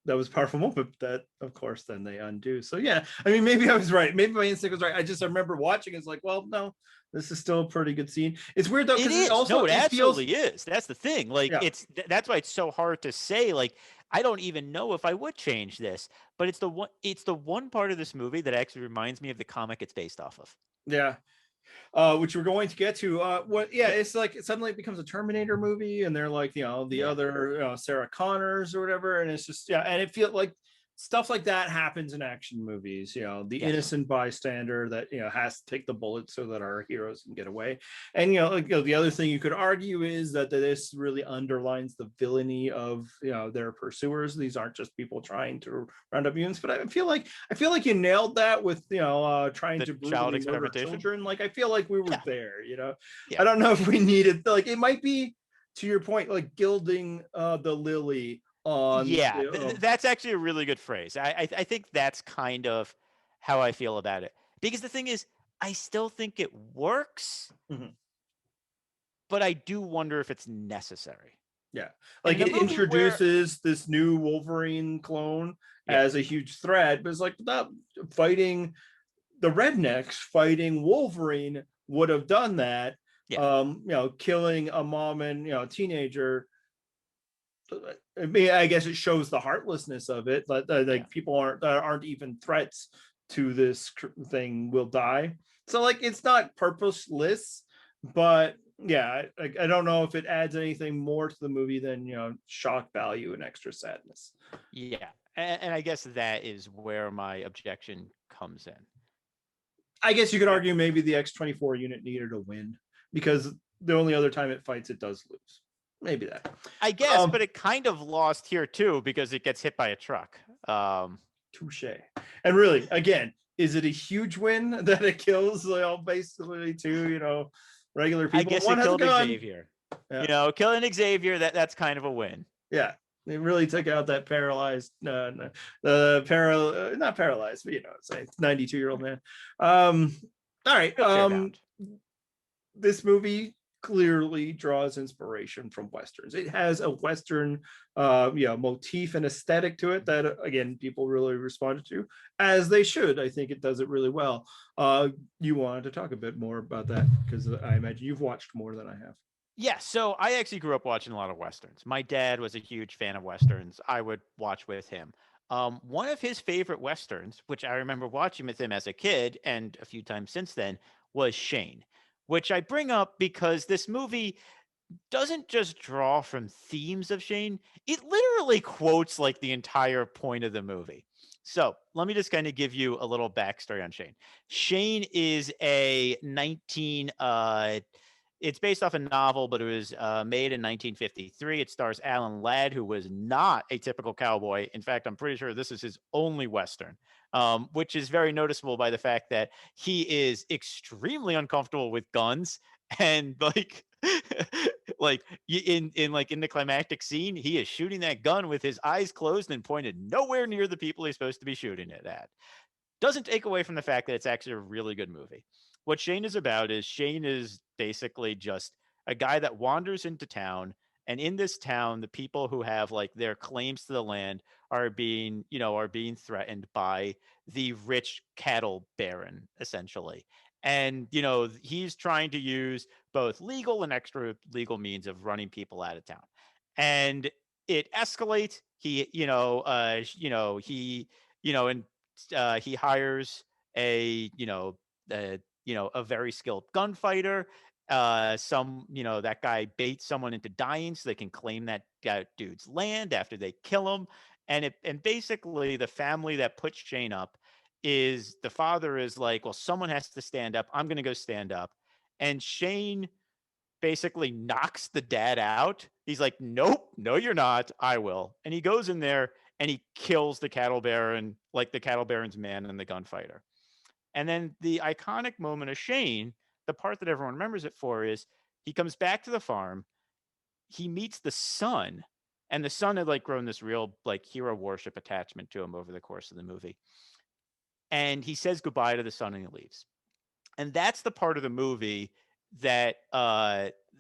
that was a powerful moment that, of course, then they undo. So yeah, I mean, maybe I was right. Maybe my instinct was right. I remember watching. It's like, well, no, this is still a pretty good scene. It's weird though It because it is. also No, it it feels, absolutely is. That's the thing. Like yeah, that's why it's so hard to say. Like I don't even know if I would change this, but it's the one part of this movie that actually reminds me of the comic it's based off of. yeah. Which we're going to get to. Yep. It's like suddenly it becomes a Terminator movie, and they're like, the Yeah. other Sarah Connors or whatever, and it's just and it feels like stuff like that happens in action movies. The Yes. innocent bystander that has to take the bullet so that our heroes can get away. And the other thing you could argue is that this really underlines the villainy of their pursuers. These aren't just people trying to round up mutants, but I feel like you nailed that with trying The to child brutally murder experimentation. children. Like I feel like we were Yeah. there. I Yeah. don't know if we needed, like, it might be, to your point, like gilding the lily on Yeah. That's actually a really good phrase. I think that's kind of how I feel about it. Because the thing is, I still think it works, Mhm. but I do wonder if it's necessary. Yeah, And like in a it movie where introduces this new Wolverine clone yeah, as a huge threat, but it's like without fighting the rednecks fighting Wolverine would have done that. Yeah. Killing a mom and teenager. I mean, I guess it shows the heartlessness of it. Like people aren't even threats to this thing will die. So like it's not purposeless, but yeah, I don't know if it adds anything more to the movie than shock value and extra sadness. Yeah. And I guess that is where my objection comes in. I guess you could argue maybe the X-24 unit needed a win because the only other time it fights, it does lose. Maybe that. I guess, but it kind of lost here too because it gets hit by a truck. Touche. And really, again, is it a huge win that it kills basically two regular people? I guess One it has killed a gun. Xavier. Yeah. Killing Xavier, that's kind of a win. Yeah. It really took out that paralyzed, not paralyzed, but say 92-year-old man. All right. This movie clearly draws inspiration from westerns. It has a western motif and aesthetic to it that again people really responded to, as they should. I think it does it really well. You wanted to talk a bit more about that because I imagine you've watched more than I have. Yeah, so I actually grew up watching a lot of westerns. My dad was a huge fan of westerns. I would watch with him. One of his favorite westerns, which I remember watching with him as a kid and a few times since then, was Shane, which I bring up because this movie doesn't just draw from themes of Shane, it literally quotes like the entire point of the movie. So let me just kind of give you a little backstory on Shane. Shane is a it's based off a novel, but it was made in 1953. It stars Alan Ladd, who was not a typical cowboy. In fact, I'm pretty sure this is his only Western, which is very noticeable by the fact that he is extremely uncomfortable with guns and in the climactic scene, he is shooting that gun with his eyes closed and pointed nowhere near the people he's supposed to be shooting it at. Doesn't take away from the fact that it's actually a really good movie. What Shane is about is Shane is basically just a guy that wanders into town, and in this town, the people who have like their claims to the land are being threatened by the rich cattle baron, essentially. And he's trying to use both legal and extra legal means of running people out of town. And it escalates. He hires a very skilled gunfighter. That guy baits someone into dying so they can claim that dude's land after they kill him. And basically the family that puts Shane up is the father is like, well, someone has to stand up. I'm going to go stand up. And Shane basically knocks the dad out. He's like, nope, no, you're not. I will. And he goes in there and he kills the cattle baron, like the cattle baron's man and the gunfighter. And then the iconic moment of Shane, the part that everyone remembers it for, is he comes back to the farm. He meets the son, and the son had like grown this real like hero worship attachment to him over the course of the movie. And he says goodbye to the son and he leaves. And that's the part of the movie that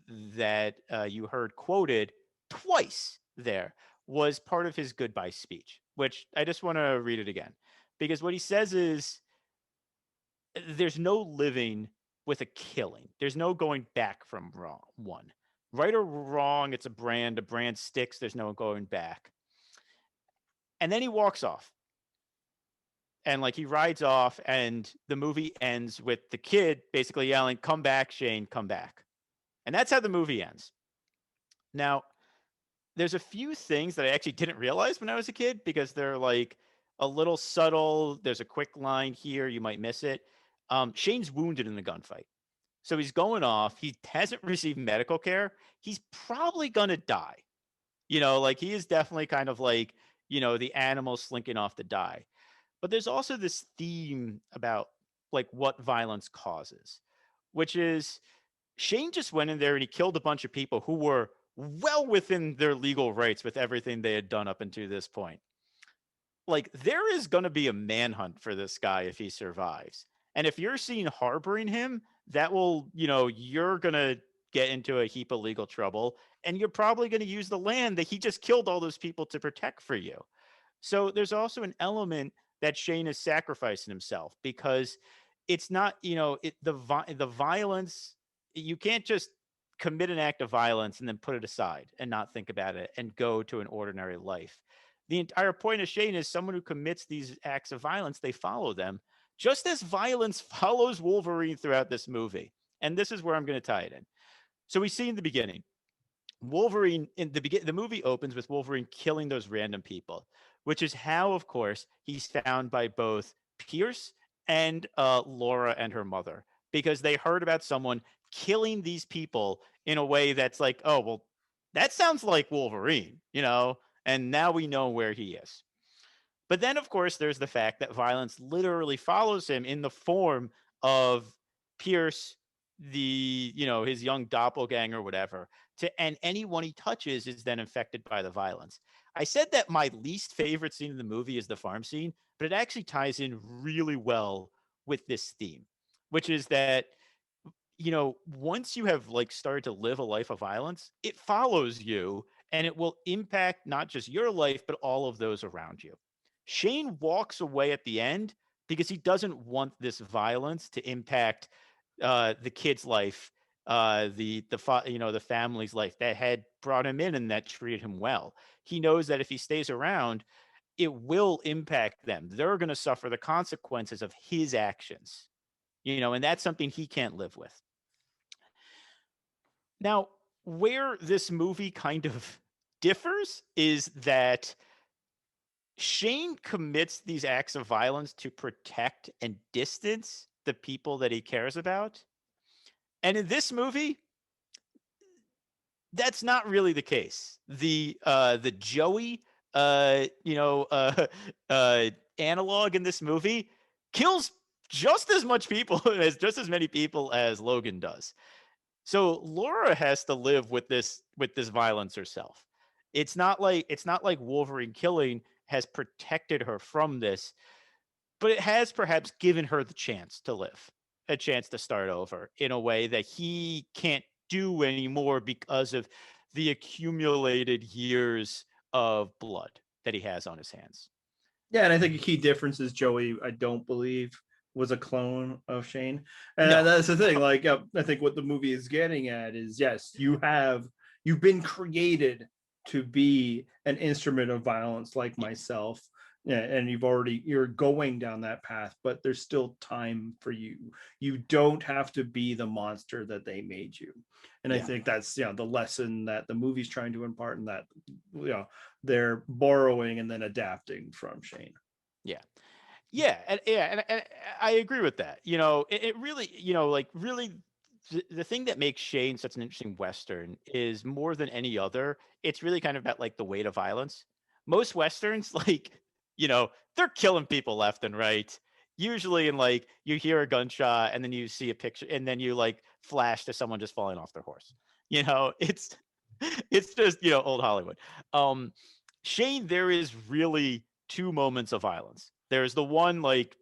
you heard quoted twice there was part of his goodbye speech, which I just want to read it again. Because what he says is, there's no living with a killing. There's no going back from one. Right or wrong, it's a brand sticks, there's no going back. And then he walks off. And like he rides off, and the movie ends with the kid basically yelling, "Come back, Shane, come back." And that's how the movie ends. Now, there's a few things that I actually didn't realize when I was a kid because they're like a little subtle. There's a quick line here, you might miss it. Shane's wounded in the gunfight. So he's going off. He hasn't received medical care. He's probably going to die. Like he is definitely kind of like, the animal slinking off to die. But there's also this theme about like what violence causes, which is Shane just went in there and he killed a bunch of people who were well within their legal rights with everything they had done up until this point. Like there is going to be a manhunt for this guy if he survives. And if you're seen harboring him, that will, you're going to get into a heap of legal trouble. And you're probably going to use the land that he just killed all those people to protect for you. So there's also an element that Shane is sacrificing himself because it's not, the violence, you can't just commit an act of violence and then put it aside and not think about it and go to an ordinary life. The entire point of Shane is someone who commits these acts of violence, they follow them, just as violence follows Wolverine throughout this movie. And this is where I'm going to tie it in. So we see in the beginning, Wolverine the movie opens with Wolverine killing those random people, which is how, of course, he's found by both Pierce and Laura and her mother, because they heard about someone killing these people in a way that's like, oh, well, that sounds like Wolverine, and now we know where he is. But then, of course, there's the fact that violence literally follows him in the form of Pierce, his young doppelganger, whatever. And anyone he touches is then infected by the violence. I said that my least favorite scene in the movie is the farm scene, but it actually ties in really well with this theme, which is that, once you have like started to live a life of violence, it follows you and it will impact not just your life, but all of those around you. Shane walks away at the end because he doesn't want this violence to impact the kid's life, the family's life that had brought him in and that treated him well. He knows that if he stays around, it will impact them. They're going to suffer the consequences of his actions, and that's something he can't live with. Now, where this movie kind of differs is that Shane commits these acts of violence to protect and distance the people that he cares about. And in this movie, that's not really the case. The Joey analog in this movie kills just as much people as just as many people as Logan does. So Laura has to live with this violence herself. It's not like Wolverine killing has protected her from this, but it has perhaps given her the chance to live, a chance to start over in a way that he can't do anymore because of the accumulated years of blood that he has on his hands. Yeah, and I think a key difference is Joey, I don't believe, was a clone of Shane. And No. that's the thing. Like, I think what the movie is getting at is, yes, you've been created to be an instrument of violence like myself. Yeah, and you're going down that path, but there's still time for you. You don't have to be the monster that they made you. And I think that's the lesson that the movie's trying to impart, and that they're borrowing and then adapting from Shane. And I agree with that. It really, really, the thing that makes Shane such an interesting Western is more than any other, it's really kind of about like the weight of violence. Most Westerns, they're killing people left and right. Usually in like, you hear a gunshot and then you see a picture and then you like flash to someone just falling off their horse. It's just, old Hollywood. Shane, there is really two moments of violence. There's the one like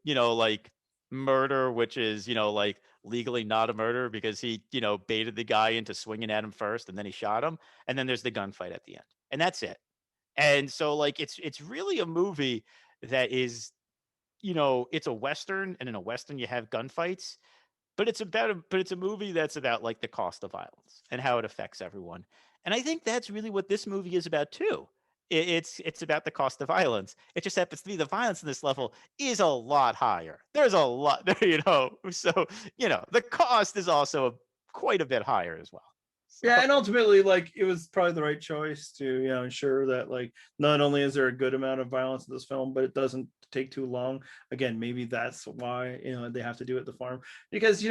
murder, which is, like legally not a murder because he, baited the guy into swinging at him first and then he shot him. And then there's the gunfight at the end. And that's it. And so like it's really a movie that is, it's a Western, and in a Western you have gunfights, but it's a movie that's about like the cost of violence and how it affects everyone. And I think that's really what this movie is about too. It's about the cost of violence. It just happens to be the violence in this level is a lot higher. There's a lot there, so the cost is also quite a bit higher as well. Yeah, and ultimately, like, it was probably the right choice to, ensure that, like, not only is there a good amount of violence in this film, but it doesn't take too long. Again, maybe that's why, they have to do it at the farm. Because,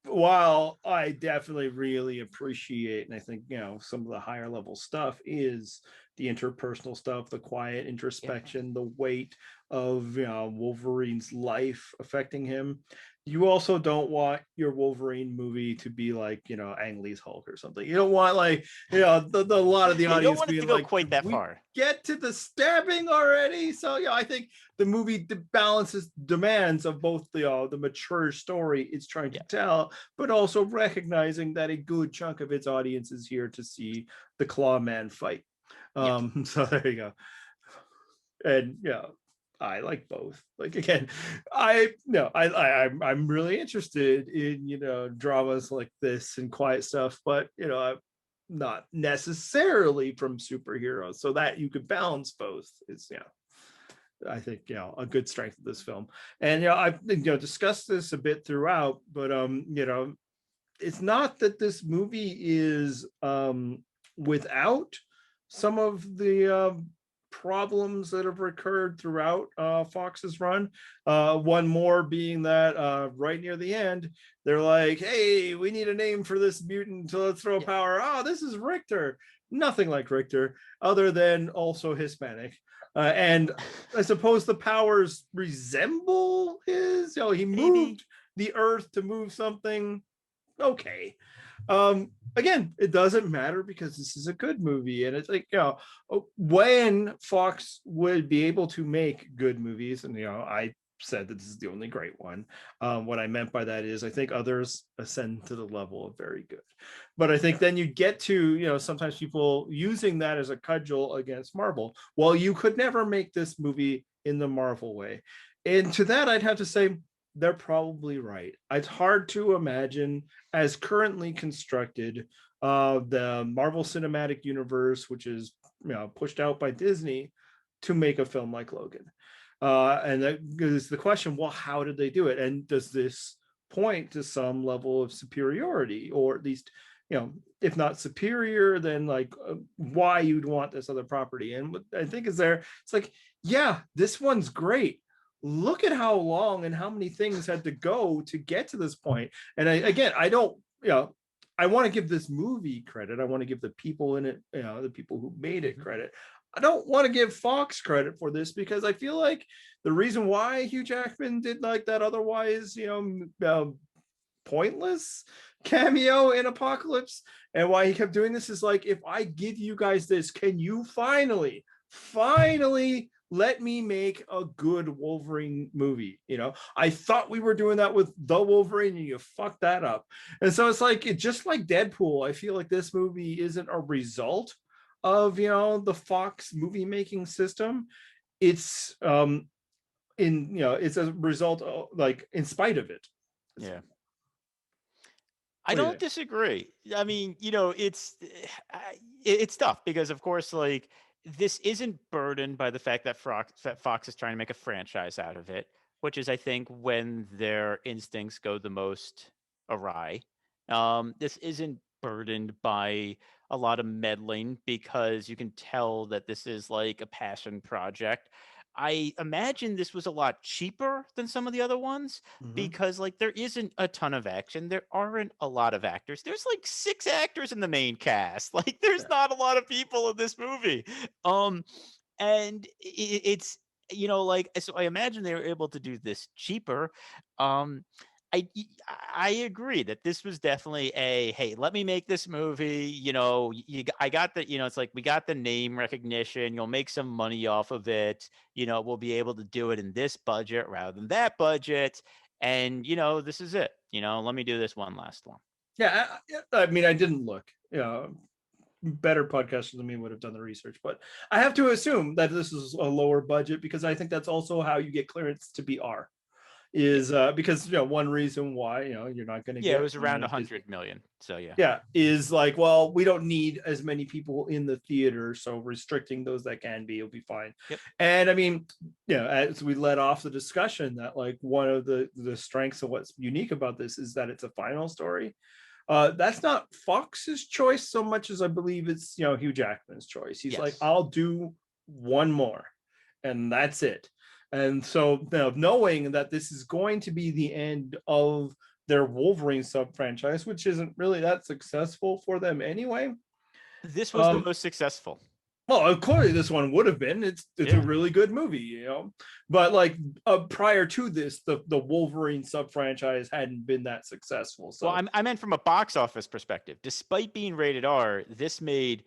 while I definitely really appreciate, and I think, some of the higher level stuff is the interpersonal stuff, the quiet introspection, the weight of, Wolverine's life affecting him. You also don't want your Wolverine movie to be like, Ang Lee's Hulk or something. You don't want like, a lot of the audience you don't want it being to go like, quite that far. Get to the stabbing already. So I think the movie balances demands of both the mature story it's trying to tell, but also recognizing that a good chunk of its audience is here to see the Clawman fight. So there you go. And I like both. Like again, I'm really interested in dramas like this and quiet stuff, but I'm not necessarily from superheroes, so that you could balance both is I think a good strength of this film. And I've discussed this a bit throughout, but it's not that this movie is without some of the problems that have recurred throughout Fox's run. One more being that right near the end, they're like, hey, we need a name for this mutant, so let's throw power. Oh, this is Richter. Nothing like Richter, other than also Hispanic. And I suppose the powers resemble his. He moved the earth to move something. Okay. Again, it doesn't matter because this is a good movie, and it's like when Fox would be able to make good movies, and I said that this is the only great one. What I meant by that is I think others ascend to the level of very good, but I think then you get to sometimes people using that as a cudgel against Marvel. Well, you could never make this movie in the Marvel way, and to that I'd have to say they're probably right. It's hard to imagine, as currently constructed, the Marvel Cinematic Universe, which is pushed out by Disney, to make a film like Logan. And that is the question, well, how did they do it? And does this point to some level of superiority, or at least, if not superior, then like why you'd want this other property? And what I think is there, it's like, yeah, this one's great. Look at how long and how many things had to go to get to this point. And I don't, I want to give this movie credit. I want to give the people in it, the people who made it credit. I don't want to give Fox credit for this, because I feel like the reason why Hugh Jackman did like that otherwise, pointless cameo in Apocalypse, and why he kept doing this is like, if I give you guys this, can you finally let me make a good Wolverine movie? I thought we were doing that with the Wolverine, and you fucked that up. And so it's like, just like Deadpool, I feel like this movie isn't a result of the Fox movie making system. It's it's a result of, like, in spite of it. Yeah. I don't disagree. I mean, it's tough because, of course, like, this isn't burdened by the fact that Fox is trying to make a franchise out of it, which is, I think, when their instincts go the most awry. This isn't burdened by a lot of meddling, because you can tell that this is like a passion project. I imagine this was a lot cheaper than some of the other ones, because like there isn't a ton of action. There aren't a lot of actors. There's like 6 actors in the main cast. Like there's not a lot of people in this movie. And it's like, so I imagine they were able to do this cheaper. I agree that this was definitely a, hey, let me make this movie. I got the, it's like, we got the name recognition. You'll make some money off of it. We'll be able to do it in this budget rather than that budget. And this is it. Let me do this one last one. Yeah, I mean, I didn't look. Better podcasters than me would have done the research, but I have to assume that this is a lower budget, because I think that's also how you get clearance to be R. Is because one reason why you're not going to get, it was around 100 million, so is like, well, we don't need as many people in the theater, so restricting those that can be, it'll be fine. And I mean, as we led off the discussion, that like one of the strengths of what's unique about this is that it's a final story. That's not Fox's choice so much as I believe it's Hugh Jackman's choice. He's like, I'll do one more, and that's it. And so knowing that this is going to be the end of their Wolverine sub-franchise, which isn't really that successful for them anyway. This was the most successful. Well, of course, this one would have been. It's a really good movie, But like prior to this, the Wolverine sub-franchise hadn't been that successful. So, well, I meant from a box office perspective. Despite being rated R, this made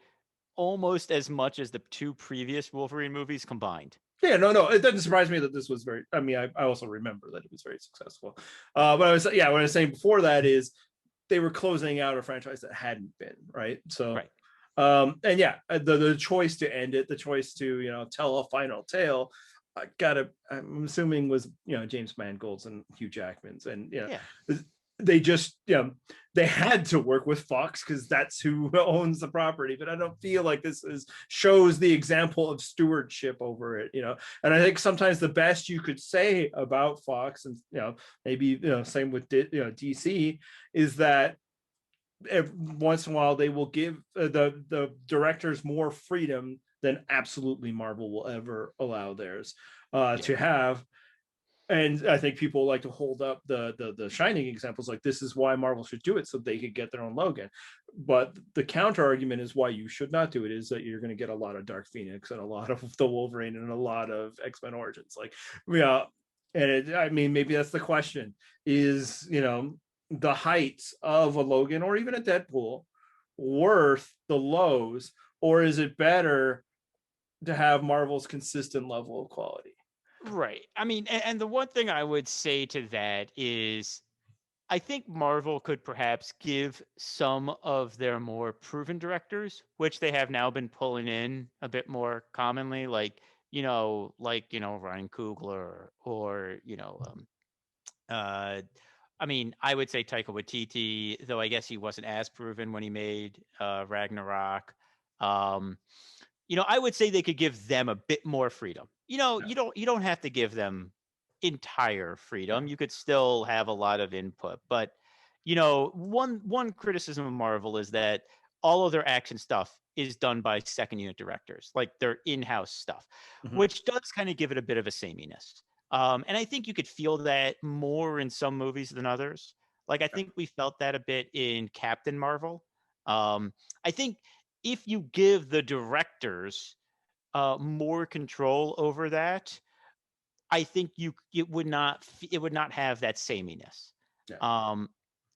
almost as much as the 2 previous Wolverine movies combined. Yeah, no, it doesn't surprise me that this was very. I mean, I also remember that it was very successful. But what I was saying before that is they were closing out a franchise that hadn't been, right. So, and the choice to end it, the choice to tell a final tale, I'm assuming was, James Mangold's and Hugh Jackman's, and Yeah. they just, they had to work with Fox because that's who owns the property. But I don't feel like this shows the example of stewardship over it, And I think sometimes the best you could say about Fox, and maybe same with DC, is that every once in a while they will give the directors more freedom than absolutely Marvel will ever allow theirs to have. And I think people like to hold up the shining examples, like this is why Marvel should do it, so they could get their own Logan. But the counter argument is why you should not do it is that you're going to get a lot of Dark Phoenix and a lot of the Wolverine and a lot of X-Men Origins. Like, and maybe that's the question: is the heights of a Logan or even a Deadpool worth the lows, or is it better to have Marvel's consistent level of quality? Right. I mean, and the one thing I would say to that is I think Marvel could perhaps give some of their more proven directors, which they have now been pulling in a bit more commonly, like Ryan Coogler or I mean, I would say Taika Waititi, though I guess he wasn't as proven when he made Ragnarok. I would say they could give them a bit more freedom. You don't have to give them entire freedom. You could still have a lot of input, but one criticism of Marvel is that all of their action stuff is done by second unit directors, like their in-house stuff, which does kind of give it a bit of a sameness. And I think you could feel that more in some movies than others. Like I think we felt that a bit in Captain Marvel. I think if you give the directors more control over that, I think it would not have that sameness. Yeah.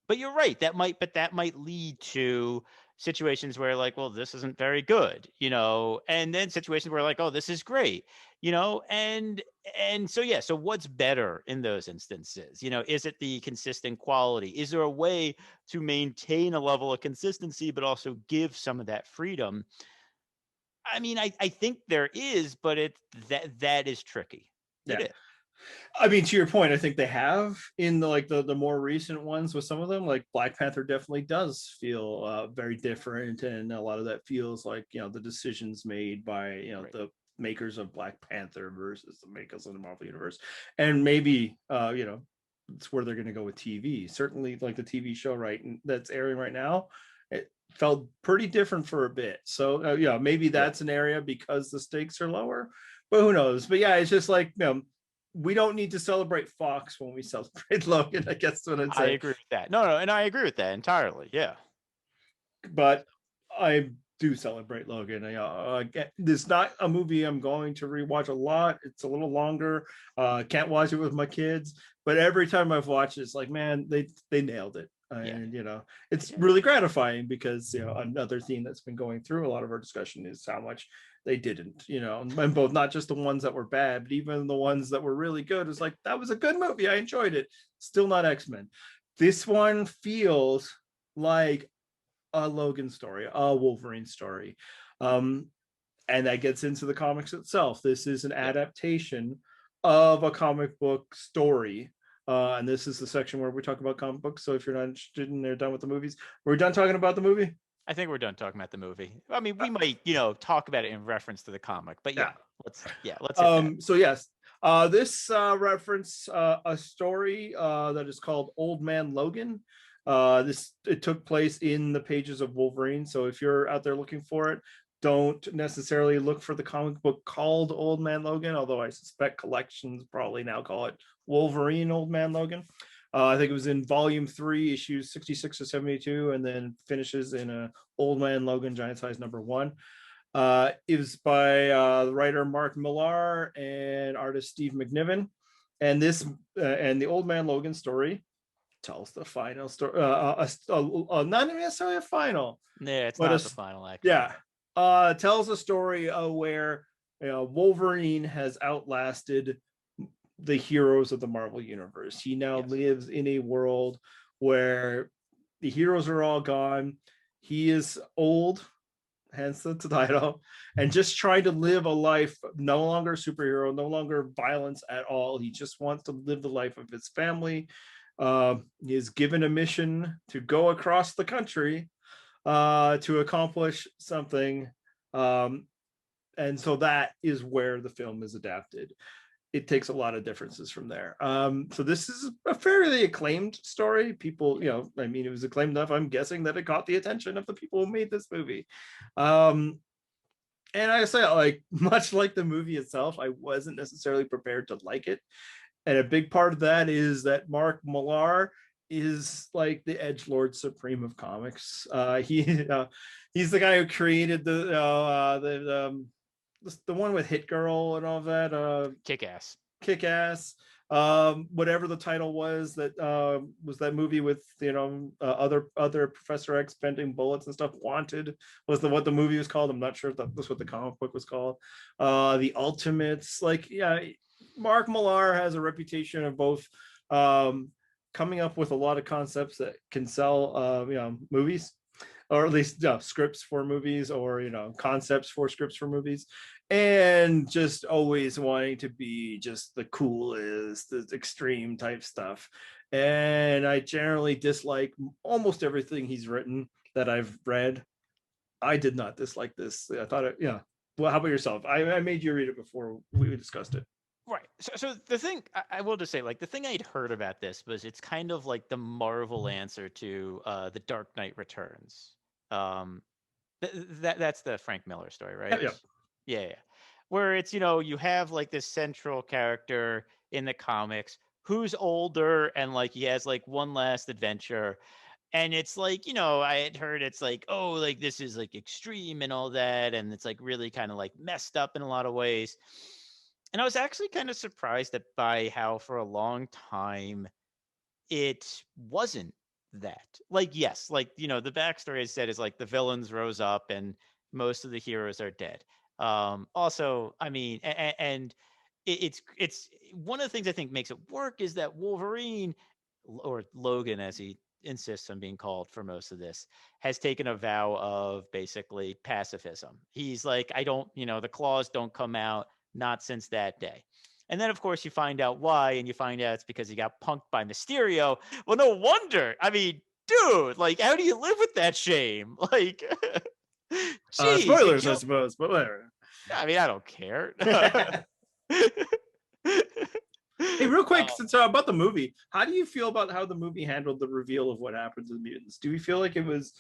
But you're right. That might lead to situations where like, well, this isn't very good, and then situations where like, oh, this is great, and so yeah. So what's better in those instances? Is it the consistent quality? Is there a way to maintain a level of consistency but also give some of that freedom? I mean, I think there is, but that is tricky. Yeah. It is. I mean, to your point, I think they have in the more recent ones with some of them, like Black Panther definitely does feel very different, and a lot of that feels like the decisions made by Right. the makers of Black Panther versus the makers of the Marvel Universe, and maybe it's where they're going to go with TV. Certainly, like the TV show that's airing right now, it felt pretty different for a bit. So maybe that's an area because the stakes are lower, but who knows? But yeah, it's just like we don't need to celebrate Fox when we celebrate Logan. I guess that's what I'd say. I agree with that. No, and I agree with that entirely. Yeah. But I do celebrate Logan. It's not a movie I'm going to rewatch a lot. It's a little longer. Can't watch it with my kids. But every time I've watched it, it's like, man, they nailed it. And it's really gratifying because another theme that's been going through a lot of our discussion is how much they didn't, and both, not just the ones that were bad, but even the ones that were really good. It's like, that was a good movie, I enjoyed it. Still not X-Men. This one feels like a Logan story, a Wolverine story, and that gets into the comics itself. This is an adaptation of a comic book story. And this is the section where we talk about comic books. So if you're not interested and they're done with the movies, we're done talking about the movie. I think we're done talking about the movie. I mean, we might, talk about it in reference to the comic, but let's hit that. So yes, this reference a story that is called Old Man Logan. It took place in the pages of Wolverine. So if you're out there looking for it, don't necessarily look for the comic book called Old Man Logan, although I suspect collections probably now call it Wolverine Old Man Logan. I think it was in volume 3, issues 66 to 72, and then finishes in a Old Man Logan giant size #1. It was by the writer Mark Millar and artist Steve McNiven. And this and the Old Man Logan story tells the final story, not necessarily a final. Yeah, it's not the final act. Yeah, tells a story where Wolverine has outlasted the heroes of the Marvel Universe. He now lives in a world where the heroes are all gone. He is old, hence the title, and just trying to live a life, no longer superhero, no longer violence at all. He just wants to live the life of his family. He is given a mission to go across the country to accomplish something. And so that is where the film is adapted. It takes a lot of differences from there. So this is a fairly acclaimed story. People, I mean, it was acclaimed enough, I'm guessing, that it caught the attention of the people who made this movie. And I say, like, much like the movie itself, I wasn't necessarily prepared to like it. And a big part of that is that Mark Millar is like the edgelord supreme of comics. He's the guy who created the one with Hit Girl and all that. Kick-Ass. Whatever the title was that movie with other Professor X bending bullets and stuff. Wanted was what the movie was called. I'm not sure if that was what the comic book was called. The Ultimates. Like, yeah, Mark Millar has a reputation of both coming up with a lot of concepts that can sell movies, or at least scripts for movies, or concepts for scripts for movies, and just always wanting to be just the coolest, the extreme type stuff. And I generally dislike almost everything he's written that I've read. I did not dislike this. I thought it, yeah. Well, how about yourself? I made you read it before we discussed it. Right. So the thing I will just say, like, the thing I'd heard about this was it's kind of like the Marvel answer to the Dark Knight Returns. That's the Frank Miller story, right? Yeah. Where it's, you have like this central character in the comics who's older, and like he has like one last adventure. And it's like, I had heard it's like, oh, like this is like extreme and all that. And it's like really kind of like messed up in a lot of ways. And I was actually kind of surprised by how for a long time it wasn't that. Like, yes, like, the backstory I said is like the villains rose up and most of the heroes are dead. Also, I mean, and it's one of the things I think makes it work is that Wolverine, or Logan as he insists on being called for most of this, has taken a vow of basically pacifism. He's like, I don't, the claws don't come out, not since that day. And then, of course, you find out why, and you find out it's because he got punked by Mysterio. Well, no wonder. I mean, dude, like, how do you live with that shame? Like, geez, spoilers, I suppose, but whatever. I mean, I don't care. Hey, real quick, since about the movie, how do you feel about how the movie handled the reveal of what happened to the mutants? Do we feel like it was,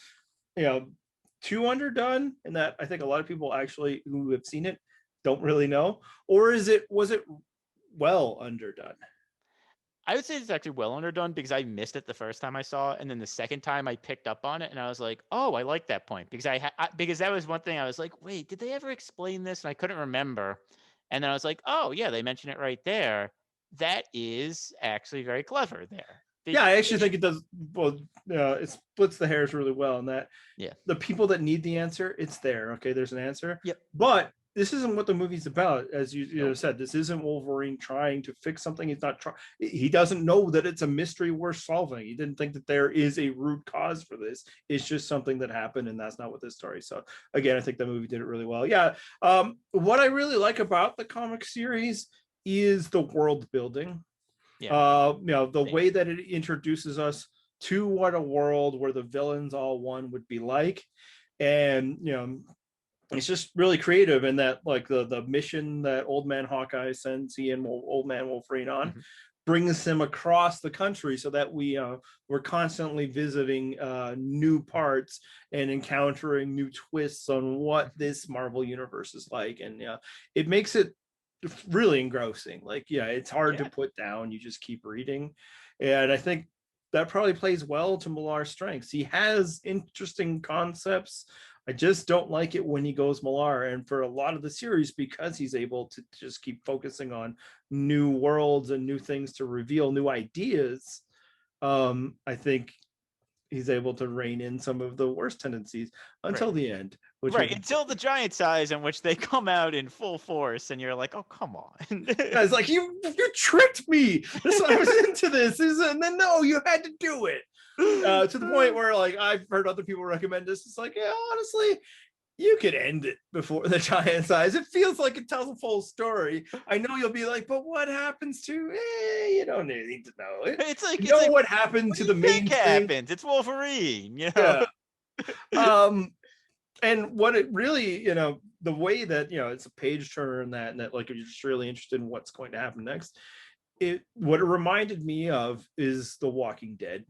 too underdone, and that I think a lot of people actually who have seen it don't really know, or was it well underdone? I would say it's actually well underdone because I missed it the first time I saw it, and then the second time I picked up on it, and I was like, "Oh, I like that point," because because that was one thing I was like, "Wait, did they ever explain this?" And I couldn't remember, and then I was like, "Oh, yeah, they mention it right there. That is actually very clever there." I actually think it does. Well, it splits the hairs really well, in that the people that need the answer, it's there. Okay, there's an answer. Yep. But this isn't what the movie's about, as you said. This isn't Wolverine trying to fix something. He's not trying. He doesn't know that it's a mystery worth solving. He didn't think that there is a root cause for this. It's just something that happened, and that's not what this story. So again, I think the movie did it really well. Yeah. What I really like about the comic series is the world building. The way that it introduces us to what a world where the villains all one would be like, and it's just really creative. In that, like, the mission that Old Man Hawkeye sends Old Man Wolverine on brings him across the country, so that we're constantly visiting new parts and encountering new twists on what this Marvel universe is like, and it makes it really engrossing. Like, it's hard to put down. You just keep reading, and I think that probably plays well to Millar's strengths. He has interesting concepts. I just don't like it when he goes Millar, and for a lot of the series, because he's able to just keep focusing on new worlds and new things to reveal, new ideas. I think he's able to rein in some of the worst tendencies until the end. Until the giant size, in which they come out in full force, and you're like, oh, come on. It's like, you tricked me. I was into this. And then, no, you had to do it. To the point where, like, I've heard other people recommend this. It's like, honestly, you could end it before the giant size. It feels like it tells a full story. I know you'll be like, but what happens to? You don't need to know it. It's like You it's know like what happened what to do you the main think thing. happens? It's Wolverine, you know. Yeah. And what it really, the way that it's a page turner in that, and that like you're just really interested in what's going to happen next. What it reminded me of is The Walking Dead.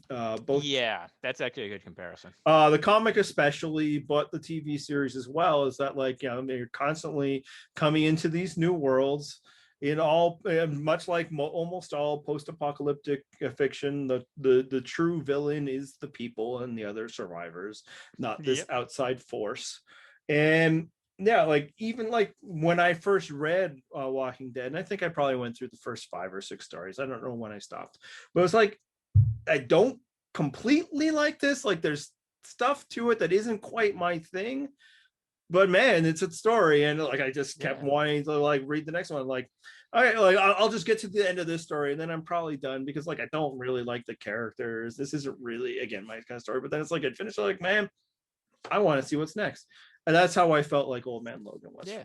Both Yeah, that's actually a good comparison. the comic especially, but the TV series as well, is that like they're constantly coming into these new worlds. In all, much like almost all post-apocalyptic fiction, the true villain is the people and the other survivors, not this outside force. And yeah, like even like when I first read Walking Dead, and I think I probably went through the first 5 or 6 stories. I don't know when I stopped, but it's like I don't completely like this. Like there's stuff to it that isn't quite my thing, but man, it's a story, and like I just kept wanting to like read the next one. Like, all right, like I'll just get to the end of this story, and then I'm probably done because like I don't really like the characters. This isn't really again my kind of story. But then it's like I'd finish like, man, I want to see what's next, and that's how I felt like Old Man Logan was. Yeah.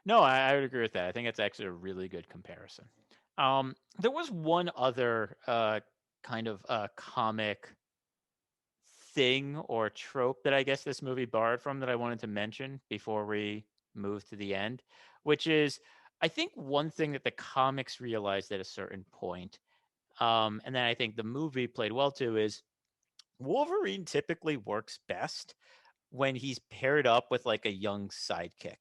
No, I would agree with that. I think it's actually a really good comparison. There was one other kind of comic thing or trope that I guess this movie borrowed from that I wanted to mention before we move to the end, which is I think one thing that the comics realized at a certain point, and then I think the movie played well too, is Wolverine typically works best when he's paired up with like a young sidekick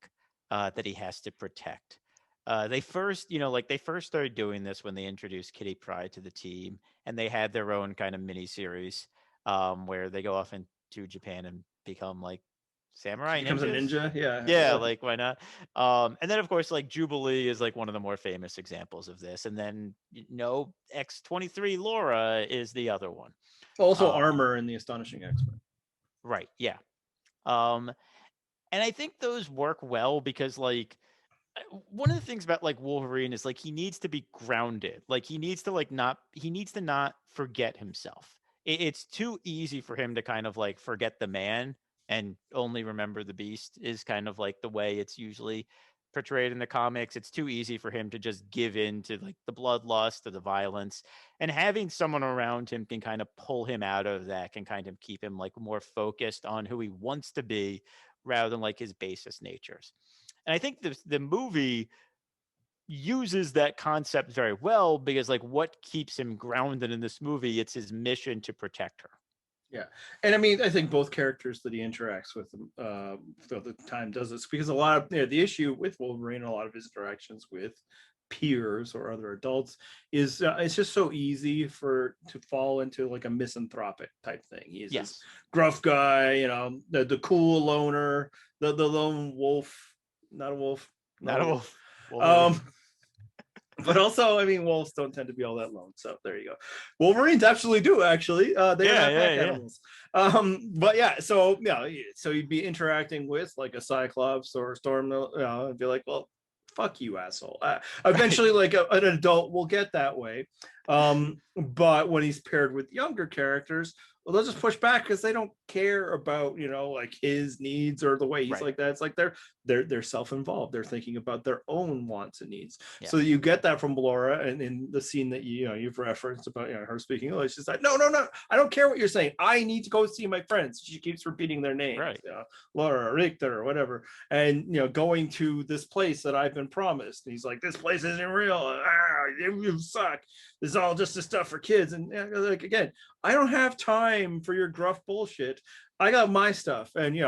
that he has to protect. They first, like they first started doing this when they introduced Kitty Pryde to the team, and they had their own kind of mini series where they go off into Japan and become like samurai She becomes a ninjas. ninja. Yeah, like why not? And then of course, like Jubilee is like one of the more famous examples of this, and then X-23 Laura is the other one. Also, Armor in the Astonishing X-Men. Right. Yeah. Um, and I think those work well because like one of the things about like Wolverine is like he needs to be grounded. Like he needs to not forget himself. It's too easy for him to kind of like forget the man and only remember the beast is kind of like the way it's usually portrayed in the comics. It's too easy for him to just give in to like the bloodlust or the violence, and having someone around him can kind of pull him out of that, can kind of keep him like more focused on who he wants to be rather than like his basest natures. And I think the movie uses that concept very well because like what keeps him grounded in this movie, it's his mission to protect her. Yeah, and I mean, I think both characters that he interacts with throughout the time does this because a lot of the issue with Wolverine, a lot of his interactions with peers or other adults is it's just so easy to fall into like a misanthropic type thing. He's this gruff guy, the cool loner, the lone wolf, not a wolf, not a wolf. But also, I mean, wolves don't tend to be all that lone. So there you go. Wolverines absolutely do. Actually, they are not pack animals. But yeah, so you'd be interacting with like a Cyclops or a Storm, and be like, well, fuck you, asshole. Eventually, like an adult will get that way. But when he's paired with younger characters, well, they'll just push back because they don't care about like his needs or the way he's like that. It's like they're self-involved. They're thinking about their own wants and needs. Yeah. So you get that from Laura, and in the scene that you've referenced about her speaking English, she's like, no, I don't care what you're saying. I need to go see my friends. She keeps repeating their names, right? Laura, Richter, or whatever, and going to this place that I've been promised. And he's like, this place isn't real. You suck. This is all just the stuff for kids. And like again, I don't have time for your gruff bullshit. I got my stuff, and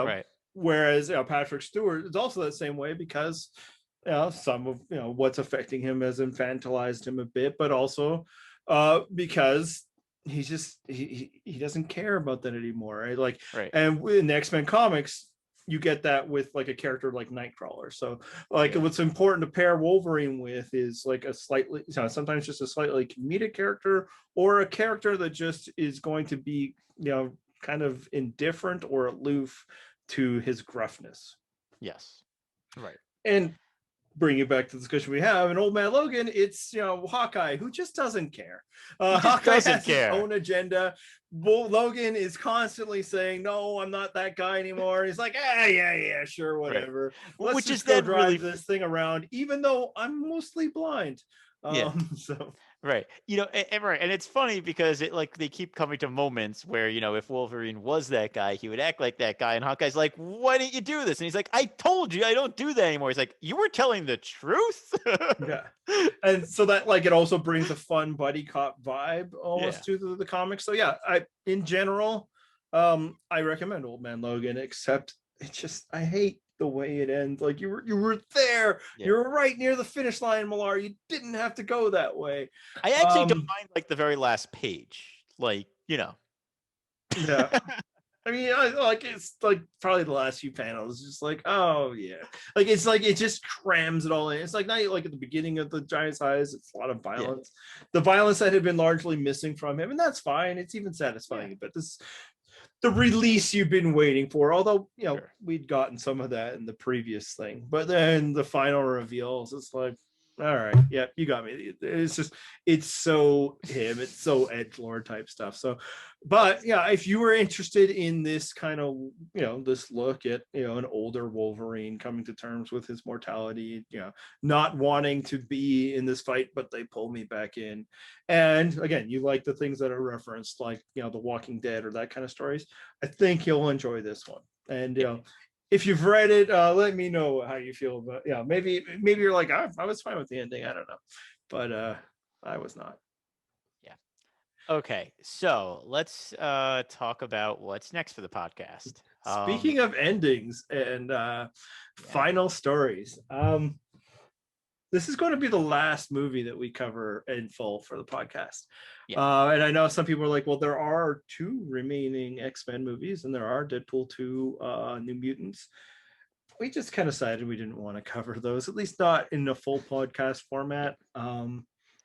whereas Patrick Stewart is also the same way because some of what's affecting him has infantilized him a bit, but also because he's just he doesn't care about that anymore, right? Like, and in the X-Men comics, you get that with like a character like Nightcrawler. So like what's important to pair Wolverine with is like a slightly, sometimes just a slightly comedic character, or a character that just is going to be kind of indifferent or aloof to his gruffness. Yes. Right. And bring it back to the discussion we have, and Old Man Logan, it's Hawkeye who just doesn't care. He just Hawkeye doesn't has his care. own agenda. Logan is constantly saying, "No, I'm not that guy anymore." He's like, yeah, sure, whatever. Let's Which just is go then drive really this thing around, even though I'm mostly blind. Yeah. So Right. Right. And it's funny because they keep coming to moments where, if Wolverine was that guy, he would act like that guy. And Hawkeye's like, why didn't you do this? And he's like, I told you I don't do that anymore. He's like, you were telling the truth? yeah. And so that it also brings a fun buddy cop vibe almost to the comics. So yeah, in general, I recommend Old Man Logan, except I hate the way it ends. Like you were there, you were right near the finish line, Millar. You didn't have to go that way. I actually don't mind the very last page. Yeah. I mean, it's probably the last few panels, just oh yeah, it just crams it all in. It's not at the beginning of the Giant's Eyes. It's a lot of violence, the violence that had been largely missing from him, and that's fine. It's even satisfying, but the release you've been waiting for. Although we'd gotten some of that in the previous thing, but then the final reveals, it's like, all right, yeah, you got me. It's so him, it's so edgelord type stuff. So, but yeah, if you were interested in this kind of this look at an older Wolverine coming to terms with his mortality, not wanting to be in this fight, but they pull me back in, and again, you like the things that are referenced, like The Walking Dead or that kind of stories, I think you'll enjoy this one. And if you've read it, let me know how you feel about. Maybe you're like, I was fine with the ending. I don't know, but I was not. Yeah. Okay, so let's talk about what's next for the podcast. Speaking of endings and final stories, this is going to be the last movie that we cover in full for the podcast. And I know some people are like, well, there are 2 remaining X-Men movies, and there are Deadpool 2, New Mutants. We just kind of decided we didn't want to cover those, at least not in a full podcast format.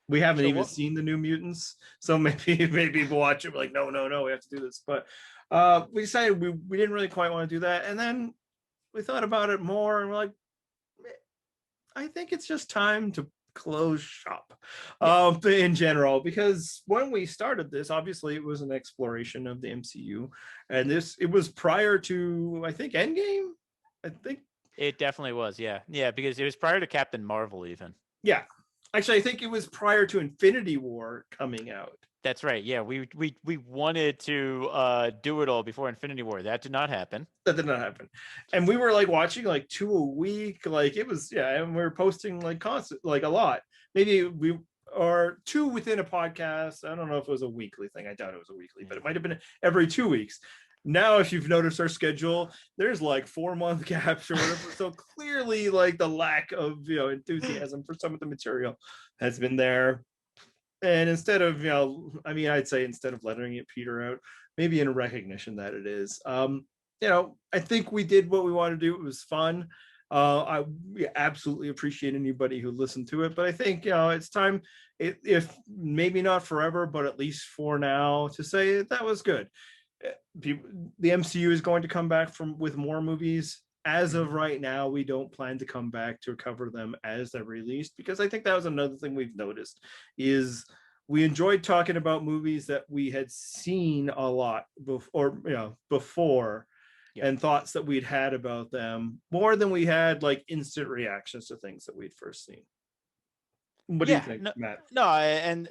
We haven't even seen the New Mutants, so maybe watch it like, no, we have to do this. But we decided we didn't really quite want to do that, and then we thought about it more, and we're like, I think it's just time to close shop in general, because when we started this, obviously it was an exploration of the MCU, and it was prior to, I think, Endgame. I think it definitely was. Yeah, because it was prior to Captain Marvel even. Yeah, actually, I think it was prior to Infinity War coming out. That's right. Yeah, we wanted to do it all before Infinity War. That did not happen. And we were watching 2 a week. It was, and we were posting constant, a lot. Maybe we are 2 within a podcast. I don't know if it was a weekly thing. I doubt it was a weekly, but it might have been every 2 weeks. Now, if you've noticed our schedule, there's 4-month gaps or whatever. So clearly, the lack of enthusiasm for some of the material has been there. And instead of I'd say instead of letting it peter out, maybe in recognition that it is, I think we did what we wanted to do. It was fun. We absolutely appreciate anybody who listened to it, but I think it's time, if maybe not forever, but at least for now, to say that was good. The MCU is going to come back with more movies. As of right now, we don't plan to come back to cover them as they're released, because I think that was another thing we've noticed, is we enjoyed talking about movies that we had seen a lot before, and thoughts that we'd had about them, more than we had instant reactions to things that we'd first seen. What do you think, Matt? No, and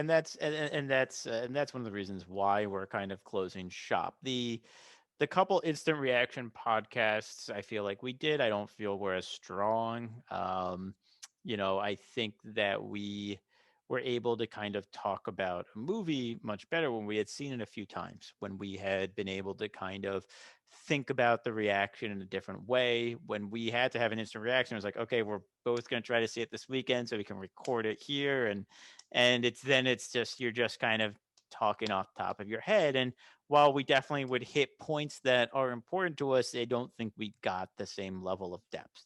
that's one of the reasons why we're kind of closing shop. The couple instant reaction podcasts I feel like we did, I don't feel were as strong. I think that we were able to kind of talk about a movie much better when we had seen it a few times, when we had been able to kind of think about the reaction in a different way. When we had to have an instant reaction, it was like, okay, we're both going to try to see it this weekend so we can record it here. And you're just kind of talking off the top of your head. And while we definitely would hit points that are important to us, I don't think we got the same level of depth.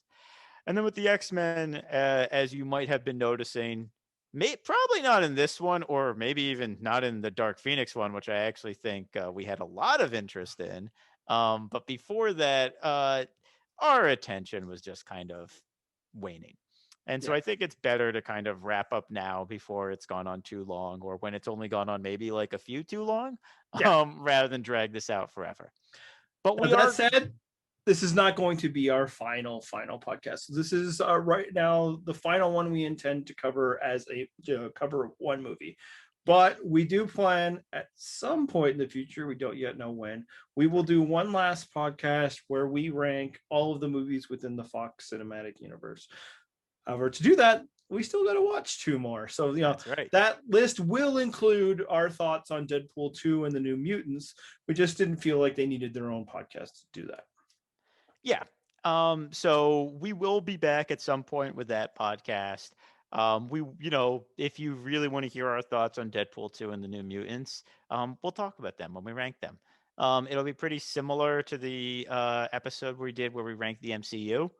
And then with the X-Men, as you might have been noticing, probably not in this one, or maybe even not in the Dark Phoenix one, which I actually think we had a lot of interest in. But before that, our attention was just kind of waning. And so Yeah. I think it's better to kind of wrap up now before it's gone on too long, or when it's only gone on maybe like a few too long, Yeah. rather than drag this out forever. But Now, we that are said, this is not going to be our final podcast. This is right now the final one we intend to cover as a cover one movie. But we do plan at some point in the future, we don't yet know when, we will do one last podcast where we rank all of the movies within the Fox cinematic universe. However, to do that, we still got to watch two more. So, That's right. that list will include our thoughts on Deadpool 2 and the New Mutants. We just didn't feel like they needed their own podcast to do that. Yeah. So we will be back at some point with that podcast. If you really want to hear our thoughts on Deadpool 2 and the New Mutants, we'll talk about them when we rank them. It'll be pretty similar to the episode we did where we ranked the MCU.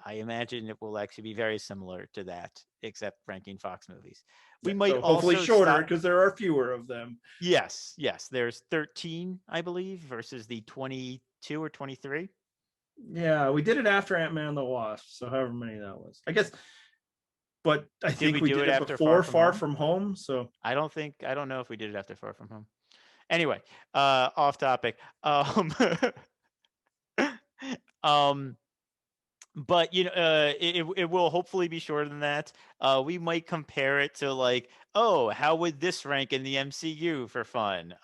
I imagine it will actually be very similar to that, except ranking Fox movies. We might so hopefully also shorter stop. because there are fewer of them. Yes. There's 13, I believe, versus the 22 or 23. Yeah, we did it after Ant-Man and the Wasp, so however many that was, I guess. But I think we do did it it after before Far Far From From Home. So I don't know if we did it after Far From Home. Anyway, off topic. But it will hopefully be shorter than that. We might compare it to like, oh, how would this rank in the MCU for fun?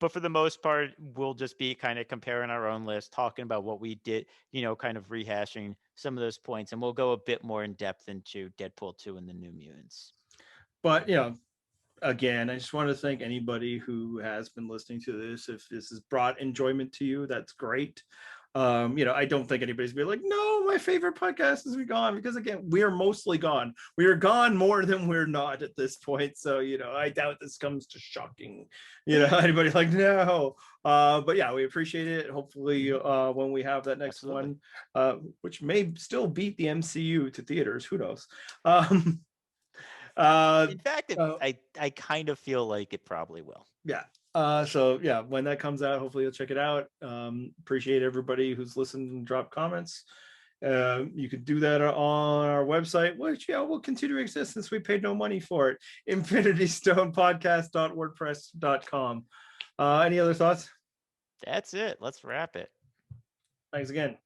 But for the most part, we'll just be kind of comparing our own list, talking about what we did, kind of rehashing some of those points, and we'll go a bit more in depth into Deadpool 2 and the New Mutants. But again, I just want to thank anybody who has been listening to this. If this has brought enjoyment to you, that's great. I don't think anybody's be like, no, my favorite podcast is gone, because again, we are mostly gone. We are gone more than we're not at this point. So, I doubt this comes to shocking, anybody like, no. But yeah, we appreciate it. Hopefully, when we have that next Absolutely. one, which may still beat the MCU to theaters, who knows? In fact, I kind of feel like it probably will. Yeah. So yeah, when that comes out, hopefully you'll check it out. Appreciate everybody who's listened and dropped comments. You could do that on our website, which will continue to exist since we paid no money for it. infinitystonepodcast.wordpress.com. Any other thoughts? That's it. Let's wrap it. Thanks again.